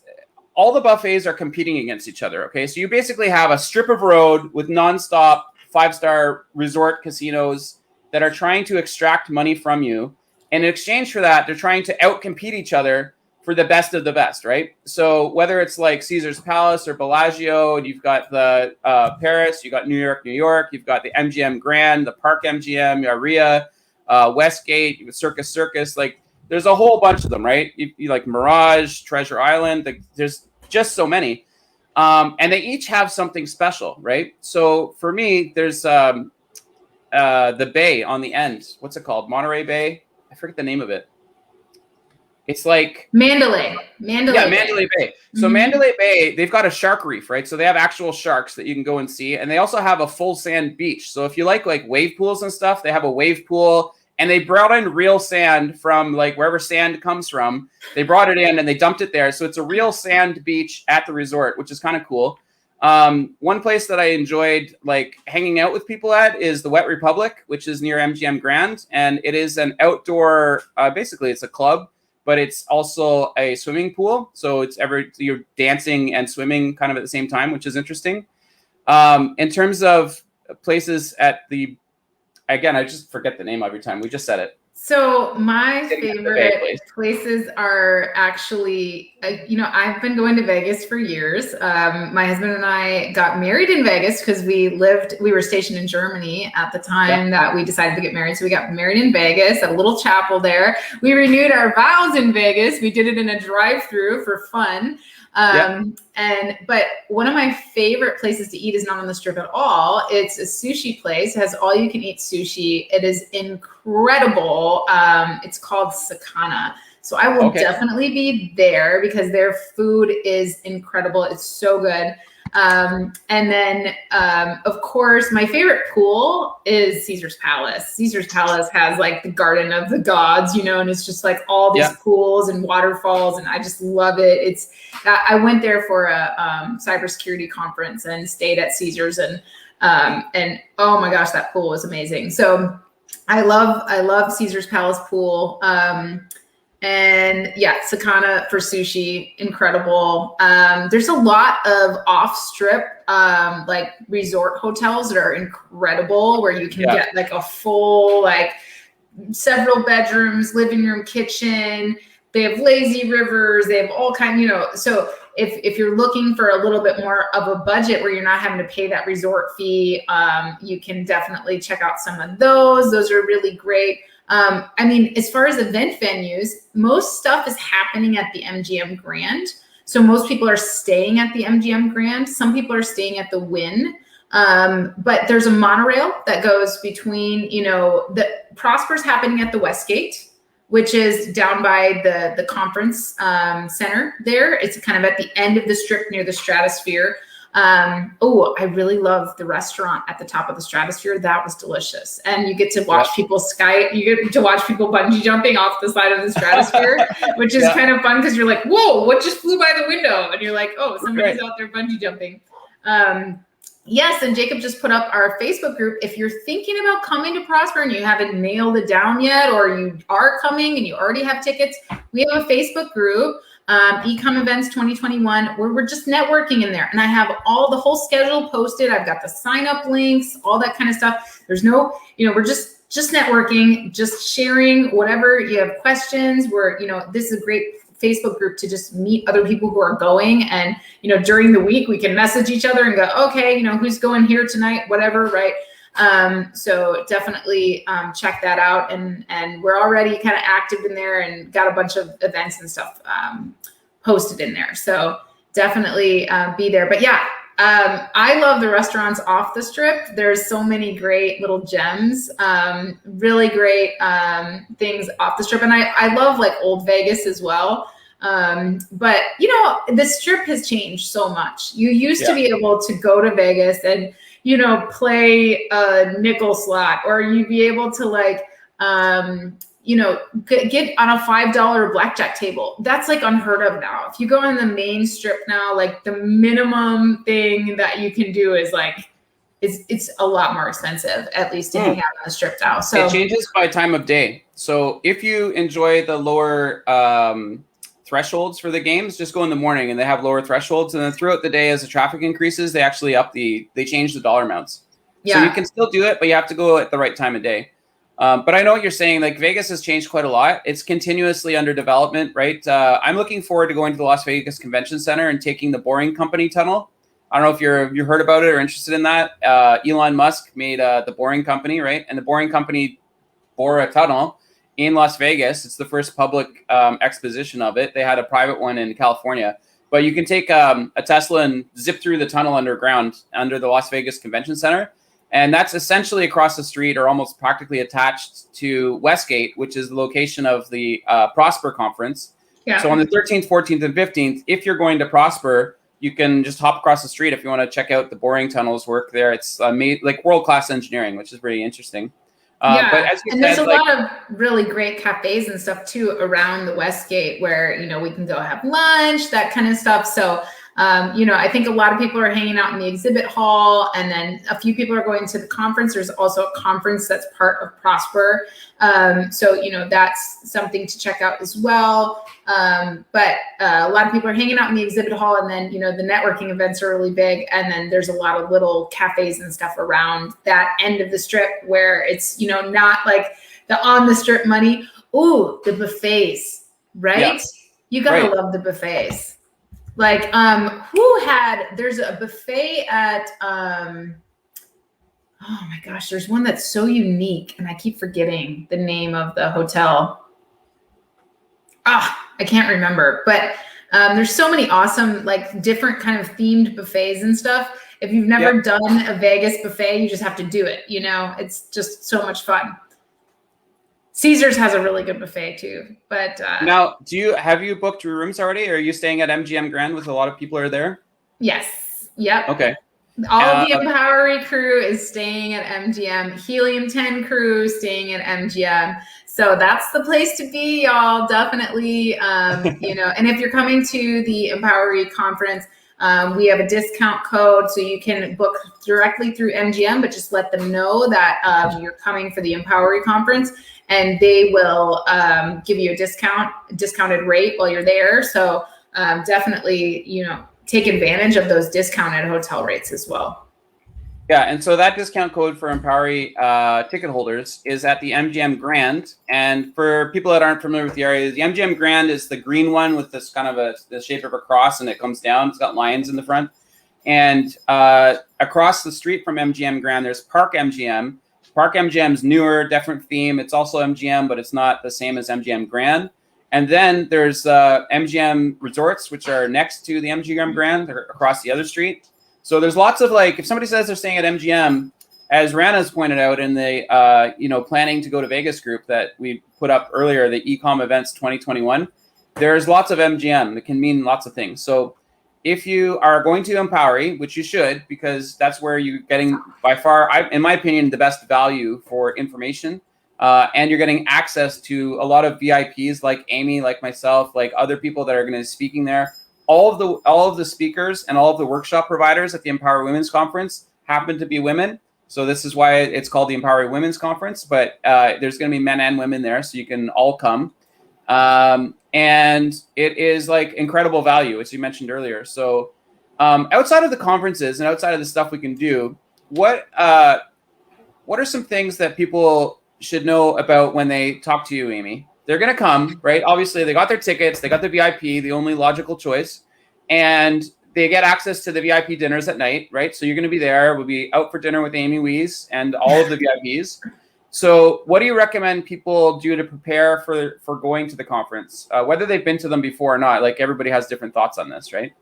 all the buffets are competing against each other. Okay, so you basically have a strip of road with nonstop 5-star resort casinos that are trying to extract money from you, and in exchange for that, they're trying to outcompete each other for the best of the best, right? So whether it's like Caesar's Palace or Bellagio, and you've got the Paris, you got New York, you've got the MGM Grand, the Park MGM, Aria, Westgate, Circus, like there's a whole bunch of them, right? You like Mirage, Treasure Island, there's just so many. And they each have something special, right? So for me, there's the bay on the end. What's it called? Monterey Bay? I forget the name of it. It's like Mandalay. Yeah, Mandalay Bay. So Mandalay Bay, they've got a shark reef, right? So they have actual sharks that you can go and see. And they also have a full sand beach. So if you like wave pools and stuff, they have a wave pool. And they brought in real sand from like wherever sand comes from. They brought it in and they dumped it there. So it's a real sand beach at the resort, which is kind of cool. One place that I enjoyed like hanging out with people at is the Wet Republic, which is near MGM Grand. And it is an outdoor, basically it's a club, but it's also a swimming pool. So you're dancing and swimming kind of at the same time, which is interesting. In terms of places again, I just forget the name every time. We just said it. So my favorite places are actually, I've been going to Vegas for years. My husband and I got married in Vegas because we were stationed in Germany at the time that we decided to get married. So we got married in Vegas at a little chapel there. We renewed our vows in Vegas. We did it in a drive-through for fun. But one of my favorite places to eat is not on the strip at all. It's a sushi place. It has all you can eat sushi. It is incredible. It's called Sakana. So I will definitely be there because their food is incredible. It's so good. And then, of course, my favorite pool is Caesar's Palace. Caesar's Palace has like the Garden of the Gods, and it's just like all these pools and waterfalls, and I just love it. I went there for a cybersecurity conference and stayed at Caesar's, and oh my gosh, that pool was amazing. So I love Caesar's Palace pool. And yeah, Sakana for sushi, incredible. There's a lot of off-strip, like resort hotels that are incredible, where you can get like a full, like several bedrooms, living room, kitchen. They have lazy rivers. They have all kinds, so if you're looking for a little bit more of a budget where you're not having to pay that resort fee, you can definitely check out some of those. Those are really great. I mean, as far as event venues, most stuff is happening at the MGM Grand. So most people are staying at the MGM Grand. Some people are staying at the Wynn. But there's a monorail that goes between, the Prosper's happening at the Westgate, which is down by the conference center there. It's kind of at the end of the strip near the Stratosphere. I really love the restaurant at the top of the Stratosphere. That was delicious. And you get to watch people bungee jumping off the side of the Stratosphere, which is kind of fun because you're like, whoa, what just flew by the window? And you're like, oh, somebody's out there bungee jumping. Yes, and Jacob just put up our Facebook group. If you're thinking about coming to Prosper and you haven't nailed it down yet, or you are coming and you already have tickets, we have a Facebook group, eCom Events 2021, where we're just networking in there. And I have the whole schedule posted. I've got the sign up links, all that kind of stuff. There's no, we're just networking, just sharing whatever you have questions. This is a great Facebook group to just meet other people who are going. And, during the week, we can message each other and go, okay, who's going here tonight, whatever, right? So definitely check that out. And we're already kind of active in there and got a bunch of events and stuff posted in there. So definitely be there. But yeah, I love the restaurants off the strip. There's so many great little gems, really great things off the strip. And I love like Old Vegas as well. But the strip has changed so much. You used to be able to go to Vegas and, play a nickel slot, or you'd be able to like, get on a $5 blackjack table. That's like unheard of now. If you go on the main strip now, like the minimum thing that you can do is like, it's a lot more expensive, at least to hang out on the strip now. So it changes by time of day. So if you enjoy the lower thresholds for the games, just go in the morning, and they have lower thresholds. And then throughout the day, as the traffic increases, they actually they change the dollar amounts. So you can still do it, but you have to go at the right time of day. But I know what you're saying. Like Vegas has changed quite a lot. It's continuously under development, right? I'm looking forward to going to the Las Vegas Convention Center and taking the Boring Company tunnel. I don't know if you heard about it or interested in that. Elon Musk made the Boring Company, right? And the Boring Company bore a tunnel in Las Vegas. It's the first public exposition of it. They had a private one in California. But you can take a Tesla and zip through the tunnel underground under the Las Vegas Convention Center. And that's essentially across the street, or almost practically attached to Westgate, which is the location of the Prosper conference. Yeah. So on the 13th, 14th, and 15th, if you're going to Prosper, you can just hop across the street if you want to check out the Boring Tunnels work there. It's made like world-class engineering, which is pretty interesting. But as you said, there's a lot of really great cafes and stuff too around the Westgate where, we can go have lunch, that kind of stuff. So, I think a lot of people are hanging out in the exhibit hall, and then a few people are going to the conference. There's also a conference that's part of Prosper. So, that's something to check out as well. But a lot of people are hanging out in the exhibit hall, and then, the networking events are really big. And then there's a lot of little cafes and stuff around that end of the strip where it's, not like the on the strip money. Ooh, the buffets, right? Yeah. You gotta love the buffets. Like, there's a buffet at, oh my gosh, there's one that's so unique, and I keep forgetting the name of the hotel. I can't remember, but there's so many awesome, like different kind of themed buffets and stuff. If you've never done a Vegas buffet, you just have to do it. It's just so much fun. Caesar's has a really good buffet too, but now, have you booked your rooms already? Or are you staying at MGM Grand with a lot of people are there? Yes. Yep. Okay. All the Empowery crew is staying at MGM. Helium 10 crew staying at MGM. So that's the place to be, y'all. Definitely, and if you're coming to the Empowery conference, we have a discount code, so you can book directly through MGM, but just let them know that you're coming for the Empowery conference, and they will give you a discounted rate while you're there. So definitely, take advantage of those discounted hotel rates as well. Yeah, and so that discount code for Empowery ticket holders is at the MGM Grand. And for people that aren't familiar with the area, the MGM Grand is the green one with this kind of the shape of a cross, and it comes down. It's got lions in the front. And across the street from MGM Grand, there's Park MGM. Park MGM's newer, different theme. It's also MGM, but it's not the same as MGM Grand. And then there's MGM Resorts, which are next to the MGM Grand. They're across the other street. So there's lots of, like, if somebody says they're staying at MGM, as Rana's pointed out in the planning to go to Vegas group that we put up earlier, the eCom events 2021, there's lots of MGM. It can mean lots of things. So if you are going to Empowery, which you should, because that's where you're getting by far, in my opinion, the best value for information. And you're getting access to a lot of VIPs like Amy, like myself, like other people that are going to be speaking there. All of the speakers and all of the workshop providers at the Empowery Women's Conference happen to be women. So this is why it's called the Empowery Women's Conference. But there's going to be men and women there, so you can all come. And it is like incredible value, as you mentioned earlier. So outside of the conferences and outside of the stuff we can do, what are some things that people should know about when they talk to you, Amy? They're going to come, right? Obviously, they got their tickets, they got the VIP, the only logical choice, and they get access to the VIP dinners at night, right? So you're going to be there. We'll be out for dinner with Amy WEES and all of the VIPs. So what do you recommend people do to prepare for going to the conference, whether they've been to them before or not? Like, everybody has different thoughts on this, right?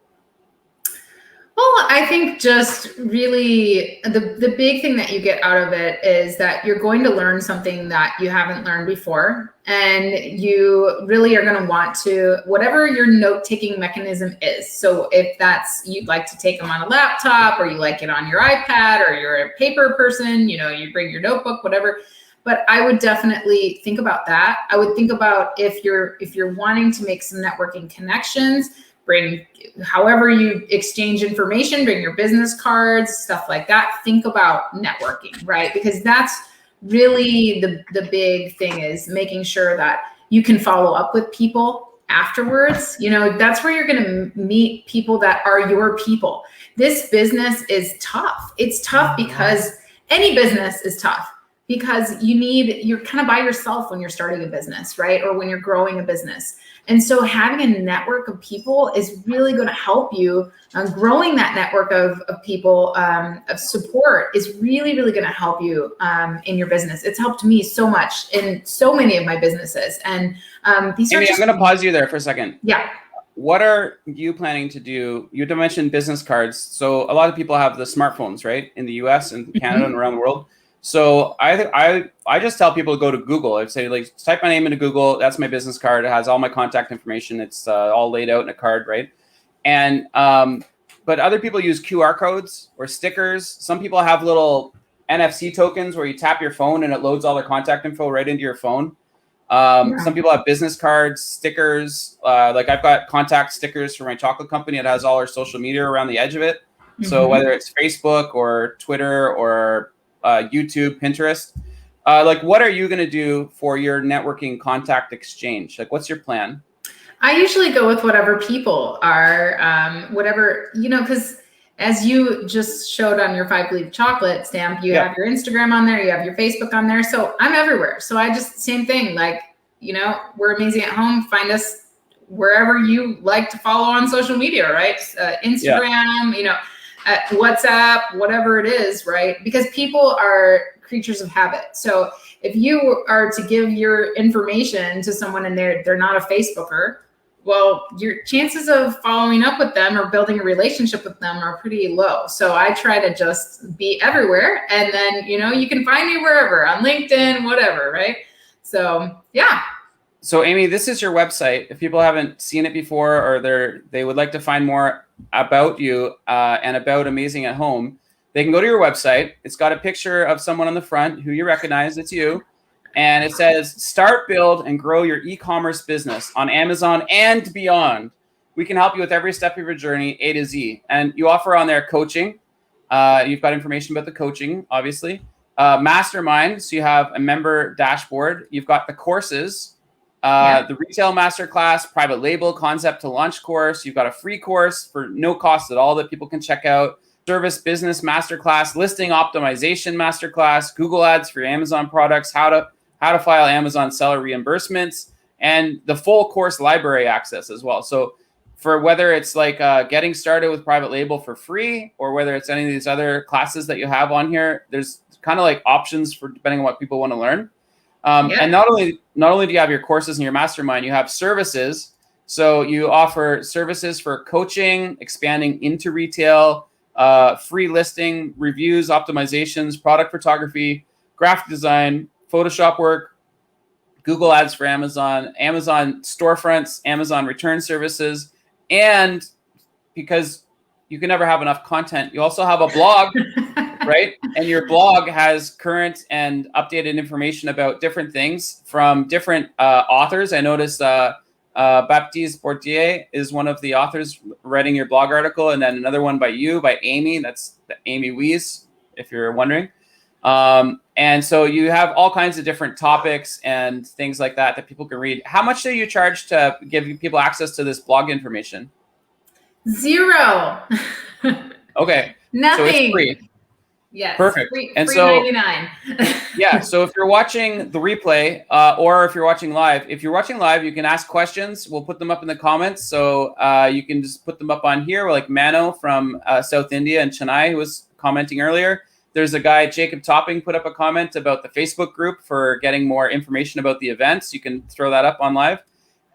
Well, I think just really the big thing that you get out of it is that you're going to learn something that you haven't learned before. And you really are going to want to, whatever your note-taking mechanism is. So if that's, you'd like to take them on a laptop, or you like it on your iPad, or you're a paper person, you bring your notebook, whatever. But I would definitely think about that. I would think about if you're wanting to make some networking connections, bring however you exchange information, bring your business cards, stuff like that. Think about networking, right? Because that's really the big thing, is making sure that you can follow up with people afterwards. That's where you're going to meet people that are your people. This business is tough. It's tough because any business is tough, because you're kind of by yourself when you're starting a business, right? Or when you're growing a business. And so having a network of people is really going to help you. Growing that network of people, of support, is really, really going to help you in your business. It's helped me so much in so many of my businesses. And these Amy, are just— I'm going to pause you there for a second. Yeah. What are you planning to do? You mentioned business cards. So a lot of people have the smartphones, right? In the US and Canada and around the world. So I just tell people to go to Google. I'd say, like, type my name into Google. That's my business card. It has all my contact information. It's all laid out in a card, right? And but other people use QR codes or stickers. Some people have little NFC tokens where you tap your phone and it loads all their contact info right into your phone. Some people have business cards, stickers. Like, I've got contact stickers for my chocolate company. It has all our social media around the edge of it. So whether it's Facebook or Twitter or YouTube, Pinterest, like, what are you going to do for your networking contact exchange? Like, what's your plan? I usually go with whatever people are, because as you just showed on your 5-leaf chocolate stamp, you have your Instagram on there, you have your Facebook on there. So I'm everywhere. So I just, same thing, like, we're amazing at home. Find us wherever you like to follow on social media, right? Instagram, WhatsApp, whatever it is, right? Because people are creatures of habit. So if you are to give your information to someone and they're not a Facebooker, well, your chances of following up with them or building a relationship with them are pretty low. So I try to just be everywhere. And then, you can find me wherever, on LinkedIn, whatever, right? So, yeah. So Amy, this is your website. If people haven't seen it before, or they would like to find more about you and about Amazing at Home, they can go to your website. It's got a picture of someone on the front who you recognize. It's you. And it says, start, build, and grow your e-commerce business on Amazon and beyond. We can help you with every step of your journey, A to Z. And you offer on there coaching. You've got information about the coaching, obviously. Mastermind, so you have a member dashboard. You've got the courses, the retail masterclass, private label, concept to launch course. You've got a free course for no cost at all that people can check out. Service business masterclass, listing optimization masterclass, Google Ads for your Amazon products, how to file Amazon seller reimbursements, and the full course library access as well. So for whether it's like getting started with private label for free, or whether it's any of these other classes that you have on here, there's kind of like options for depending on what people want to learn. And not only do you have your courses and your mastermind, you have services. So you offer services for coaching, expanding into retail, free listing, reviews, optimizations, product photography, graphic design, Photoshop work, Google Ads for Amazon, Amazon storefronts, Amazon return services. And because you can never have enough content, you also have a blog, right? And your blog has current and updated information about different things from different authors. I noticed Baptiste Bourdieu is one of the authors writing your blog article, and then another one by Amy. That's Amy WEES, if you're wondering. And so you have all kinds of different topics and things like that people can read. How much do you charge to give people access to this blog information? Zero. Okay. Nothing. So it's free. Yes. Perfect. Free, and free so 99. yeah. So if you're watching the replay or if you're watching live, you can ask questions. We'll put them up in the comments. So you can just put them up on here. Like Mano from South India and Chennai, who was commenting earlier. There's a guy, Jacob Topping, put up a comment about the Facebook group for getting more information about the events. You can throw that up on live.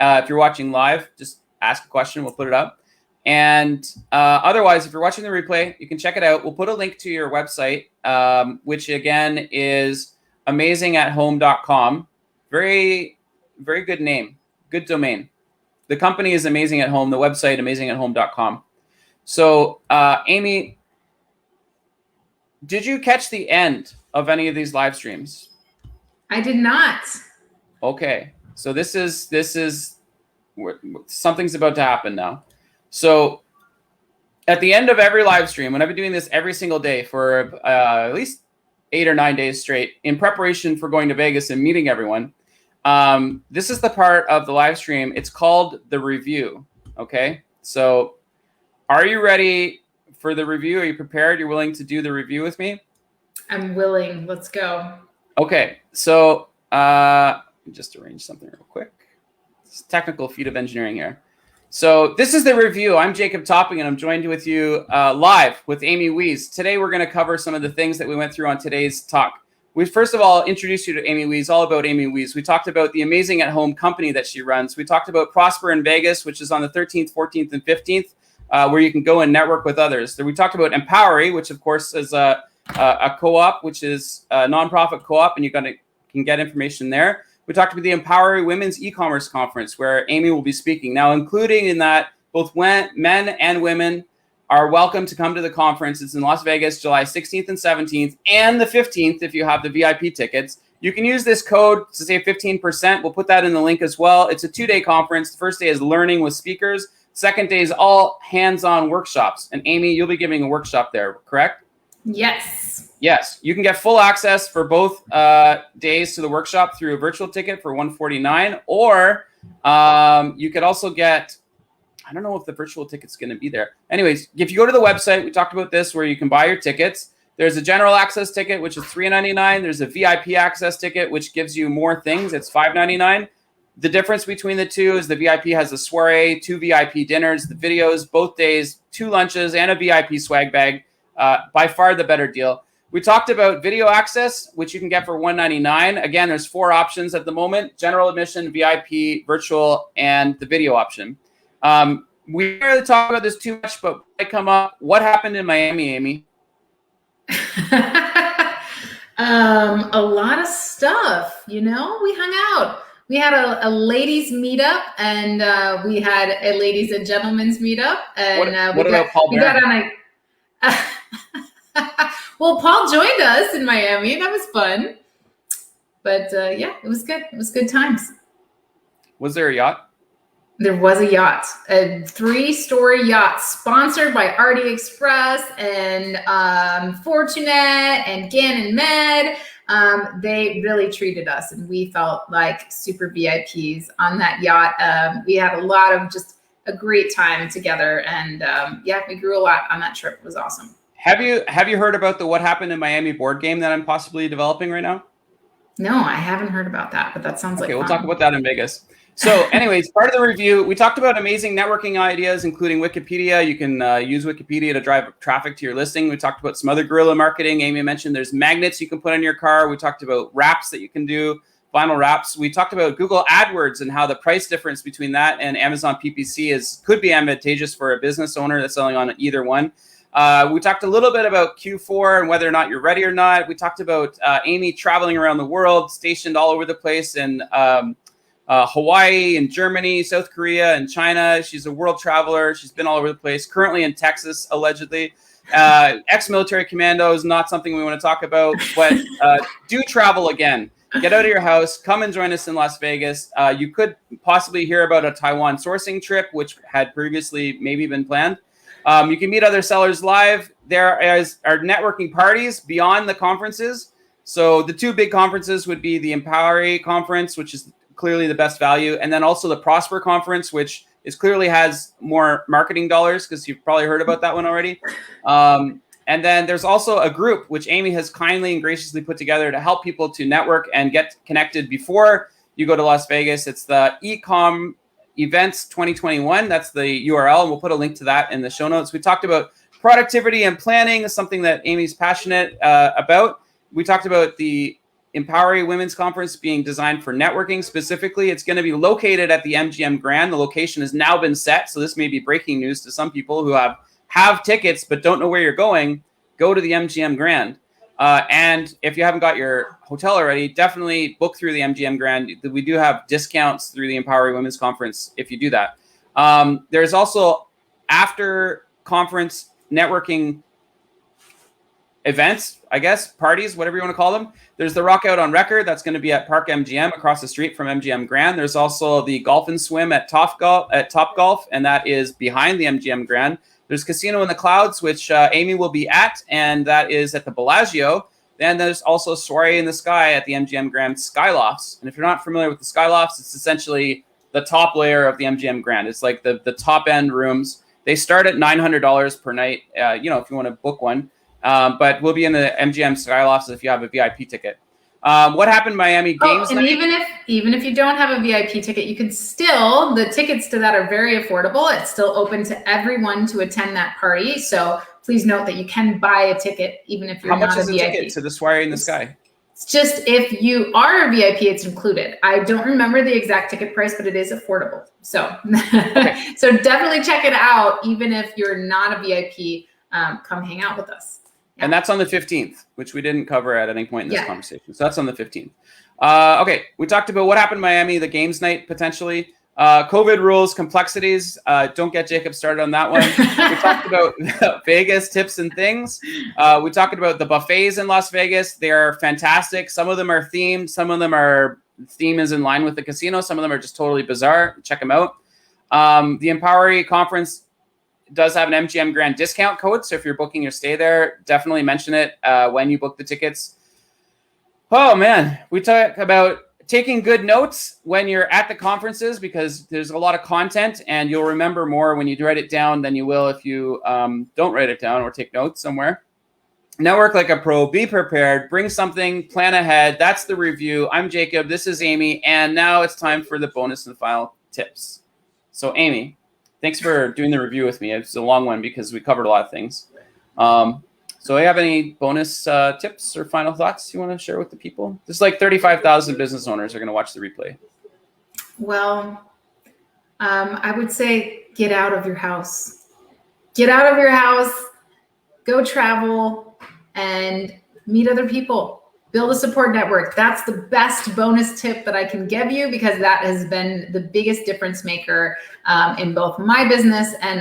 If you're watching live, just ask a question. We'll put it up. And otherwise, if you're watching the replay, you can check it out. We'll put a link to your website, which again is amazingathome.com. Very, very good name, good domain. The company is Amazing at Home, the website, amazingathome.com. So, Amy, did you catch the end of any of these live streams? I did not. Okay. So this is something's about to happen now. So at the end of every live stream, and I've been doing this every single day for at least 8 or 9 days straight in preparation for going to Vegas and meeting everyone. This is the part of the live stream. It's called the review. Okay. So are you ready for the review? Are you prepared? You're willing to do the review with me? I'm willing. Let's go. Okay. So just arrange something real quick. It's a technical feat of engineering here. So this is the review. I'm Jacob Topping, and I'm joined with you live with Amy WEES. Today, we're going to cover some of the things that we went through on today's talk. We first of all introduced you to Amy WEES, all about Amy WEES. We talked about the Amazing at Home company that she runs. We talked about Prosper in Vegas, which is on the 13th, 14th, and 15th, where you can go and network with others. Then we talked about Empowery, which of course is a co-op, which is a nonprofit co-op, and you can get information there. We talked about the Empowery Women's e-commerce conference, where Amy will be speaking. Now, including in that, both men and women are welcome to come to the conference. It's in Las Vegas, July 16th and 17th, and the 15th if you have the VIP tickets. You can use this code to save 15%. We'll put that in the link as well. It's a 2-day conference. The first day is learning with speakers. Second day is all hands-on workshops. And Amy, you'll be giving a workshop there, correct? Yes. Yes, you can get full access for both days to the workshop through a virtual ticket for $149, or you could also get, I don't know if the virtual ticket's going to be there. Anyways, if you go to the website, we talked about this, where you can buy your tickets. There's a general access ticket, which is $3.99. There's a VIP access ticket, which gives you more things. It's $5.99. The difference between the two is the VIP has a soiree, 2 VIP dinners, the videos, both days, 2 lunches, and a VIP swag bag. By far the better deal. We talked about video access, which you can get for $199. Again, there's 4 options at the moment: general admission, VIP, virtual, and the video option. We didn't really talk about this too much, but I come up. What happened in Miami, Amy? A lot of stuff, we hung out. we had a ladies meetup, and we had a ladies and gentlemen's meetup, and what about Paul we got on a. Well, Paul joined us in Miami. That was fun. But yeah, it was good. It was good times. Was there a yacht? There was a yacht, a 3-story yacht sponsored by RD Express and Fortunet and Gannon Med. They really treated us, and we felt like super VIPs on that yacht. We had a lot of just a great time together, and yeah, we grew a lot on that trip. It was awesome. Have you heard about the What Happened in Miami board game that I'm possibly developing right now? No, I haven't heard about that, but that sounds like we'll fun. talk about that in Vegas. So anyways, part of the review, we talked about amazing networking ideas, including Wikipedia. You can use Wikipedia to drive traffic to your listing. We talked about some other guerrilla marketing. Amy mentioned there's magnets you can put on your car. We talked about wraps that you can do, vinyl wraps. We talked about Google AdWords and how the price difference between that and Amazon PPC could be advantageous for a business owner that's selling on either one. We talked a little bit about Q4 and whether or not you're ready or not. We talked about Amy traveling around the world, stationed all over the place in Hawaii and Germany, South Korea and China. She's a world traveler. She's been all over the place, currently in Texas, allegedly. Ex-military commando is not something we want to talk about, but do travel again. Get out of your house. Come and join us in Las Vegas. You could possibly hear about a Taiwan sourcing trip, which had previously maybe been planned. You can meet other sellers live. There are networking parties beyond the conferences. So the 2 big conferences would be the Empowery conference, which is clearly the best value, and then also the Prosper conference, which clearly has more marketing dollars, because you've probably heard about that one already. And then there's also a group which Amy has kindly and graciously put together to help people to network and get connected before you go to Las Vegas. It's the eCom Events 2021. That's the URL, and we'll put a link to that in the show notes. We talked about productivity and planning is something that Amy's passionate about. We talked about the Empowery Women's Conference being designed for networking specifically. It's going to be located at the MGM Grand. The location has now been set, so this may be breaking news to some people who have tickets but don't know where you're going. Go to the MGM Grand. And if you haven't got your hotel already, definitely book through the MGM Grand. We do have discounts through the Empowery Women's Conference if you do that. There's also after conference networking events, I guess, parties, whatever you want to call them. There's the Rock Out on Record. That's going to be at Park MGM across the street from MGM Grand. There's also the Golf and Swim at Top Golf, and that is behind the MGM Grand. There's Casino in the Clouds, which Amy will be at, and that is at the Bellagio. Then there's also Soiree in the Sky at the MGM Grand Skylofts. And if you're not familiar with the Skylofts, it's essentially the top layer of the MGM Grand. It's like the top end rooms. They start at $900 per night, if you want to book one. But we'll be in the MGM Skylofts if you have a VIP ticket. What happened Miami Games and night? even if you don't have a VIP ticket, you can still, the tickets to that are very affordable. It's still open to everyone to attend that party. So please note that you can buy a ticket even if you're not a VIP. How much is the ticket to the Soiree in the Sky? It's just if you are a VIP, it's included. I don't remember the exact ticket price, but it is affordable. So, okay. So definitely check it out. Even if you're not a VIP, come hang out with us. Yeah. And that's on the 15th, which we didn't cover at any point in this conversation. So that's on the 15th. Okay, we talked about what happened in Miami, the games night potentially. COVID rules, complexities. Don't get Jacob started on that one. We talked about Vegas tips and things. We talked about the buffets in Las Vegas. They are fantastic. Some of them are themed. Some of them are theme is in line with the casino. Some of them are just totally bizarre. Check them out. The Empowery conference does have an MGM Grand discount code. So if you're booking your stay there, definitely mention it when you book the tickets. Oh, man. We talk about taking good notes when you're at the conferences because there's a lot of content and you'll remember more when you write it down than you will if you don't write it down or take notes somewhere. Network like a pro, be prepared, bring something, plan ahead. That's the review. I'm Jacob. This is Amy. And now it's time for the bonus and final tips. So Amy, thanks for doing the review with me. It's a long one because we covered a lot of things. So do you have any bonus tips or final thoughts you want to share with the people? There's like 35,000 business owners are going to watch the replay. Well, I would say get out of your house. Get out of your house, go travel, and meet other people. build a support network. That's the best bonus tip that I can give you, because that has been the biggest difference maker in both my business and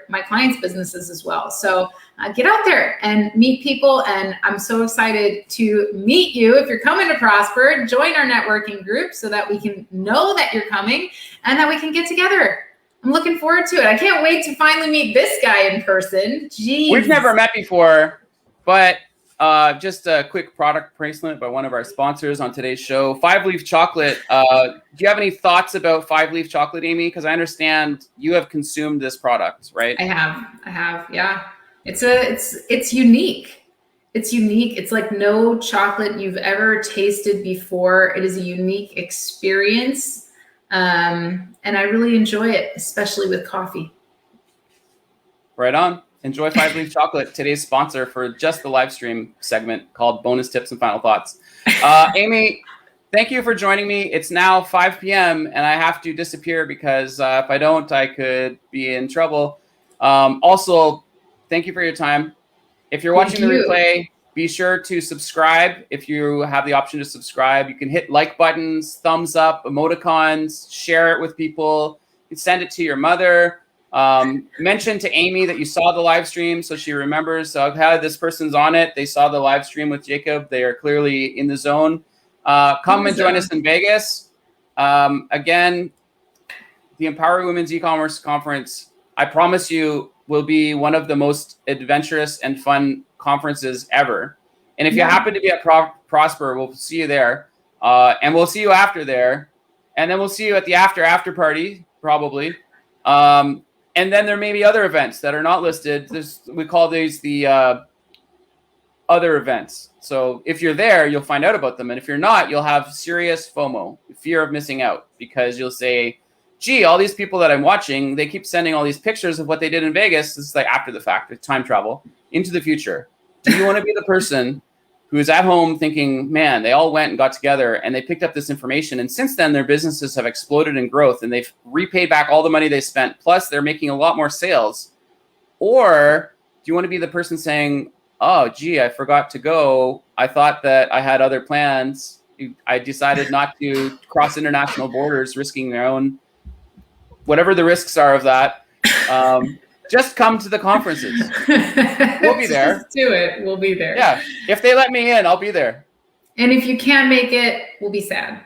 my clients' businesses as well. So get out there and meet people. And I'm so excited to meet you. If you're coming to Prosper, join our networking group so that we can know that you're coming and that we can get together. I'm looking forward to it. I can't wait to finally meet this guy in person. Jeez. We've never met before, but just a quick product placement by one of our sponsors on today's show, 5-Leaf Chocolate. Do you have any thoughts about 5-Leaf Chocolate, Amy? Because I understand you have consumed this product, right? I have, yeah. It's unique. It's unique. It's like no chocolate you've ever tasted before. It is a unique experience. And I really enjoy it, especially with coffee. Right on. Enjoy 5-Leaf Chocolate, today's sponsor for just the live stream segment called Bonus Tips and Final Thoughts. Amy, thank you for joining me. It's now 5 p.m. and I have to disappear because if I don't, I could be in trouble. Also, thank you for your time. If you're watching the replay, be sure to subscribe. If you have the option to subscribe, you can hit like buttons, thumbs up, emoticons, share it with people. You can send it to your mother. Mention to Amy that you saw the live stream so she remembers. So I've had this person's on it. They saw the live stream with Jacob. They are clearly in the zone. Come and join us in Vegas. Again, the Empowery Women's e-commerce conference, I promise you, will be one of the most adventurous and fun conferences ever. And if you happen to be at Prosper, we'll see you there. And we'll see you after there. And then we'll see you at the after party, probably. And then there may be other events that are not listed. We call these the other events. So if you're there, you'll find out about them. And if you're not, you'll have serious FOMO, fear of missing out, because you'll say, gee, all these people that I'm watching, they keep sending all these pictures of what they did in Vegas. This is like after the fact, with time travel into the future. Do you want to be the person who is at home thinking, man, they all went and got together and they picked up this information, and since then their businesses have exploded in growth and they've repaid back all the money they spent, plus they're making a lot more sales? Or do you want to be the person saying, oh, gee, I forgot to go. I thought that I had other plans. I decided not to cross international borders, risking their own, whatever the risks are of that. Just come to the conferences. We'll be there. Just do it. We'll be there. Yeah. If they let me in, I'll be there. And if you can't make it, we'll be sad.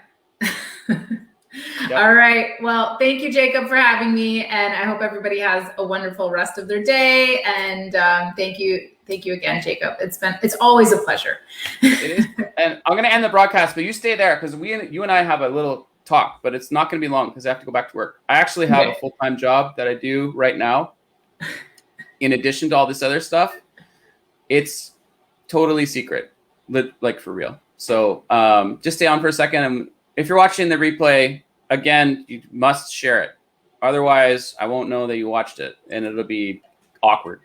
Yep. All right. Well, thank you, Jacob, for having me. And I hope everybody has a wonderful rest of their day. And thank you again, Jacob. It's always a pleasure. It is. And I'm going to end the broadcast, but you stay there because you and I have a little talk, but it's not going to be long because I have to go back to work. I actually have a full-time job that I do right now. In addition to all this other stuff, it's totally secret, like for real. So just stay on for a second. And if you're watching the replay, again, you must share it. Otherwise, I won't know that you watched it and it'll be awkward.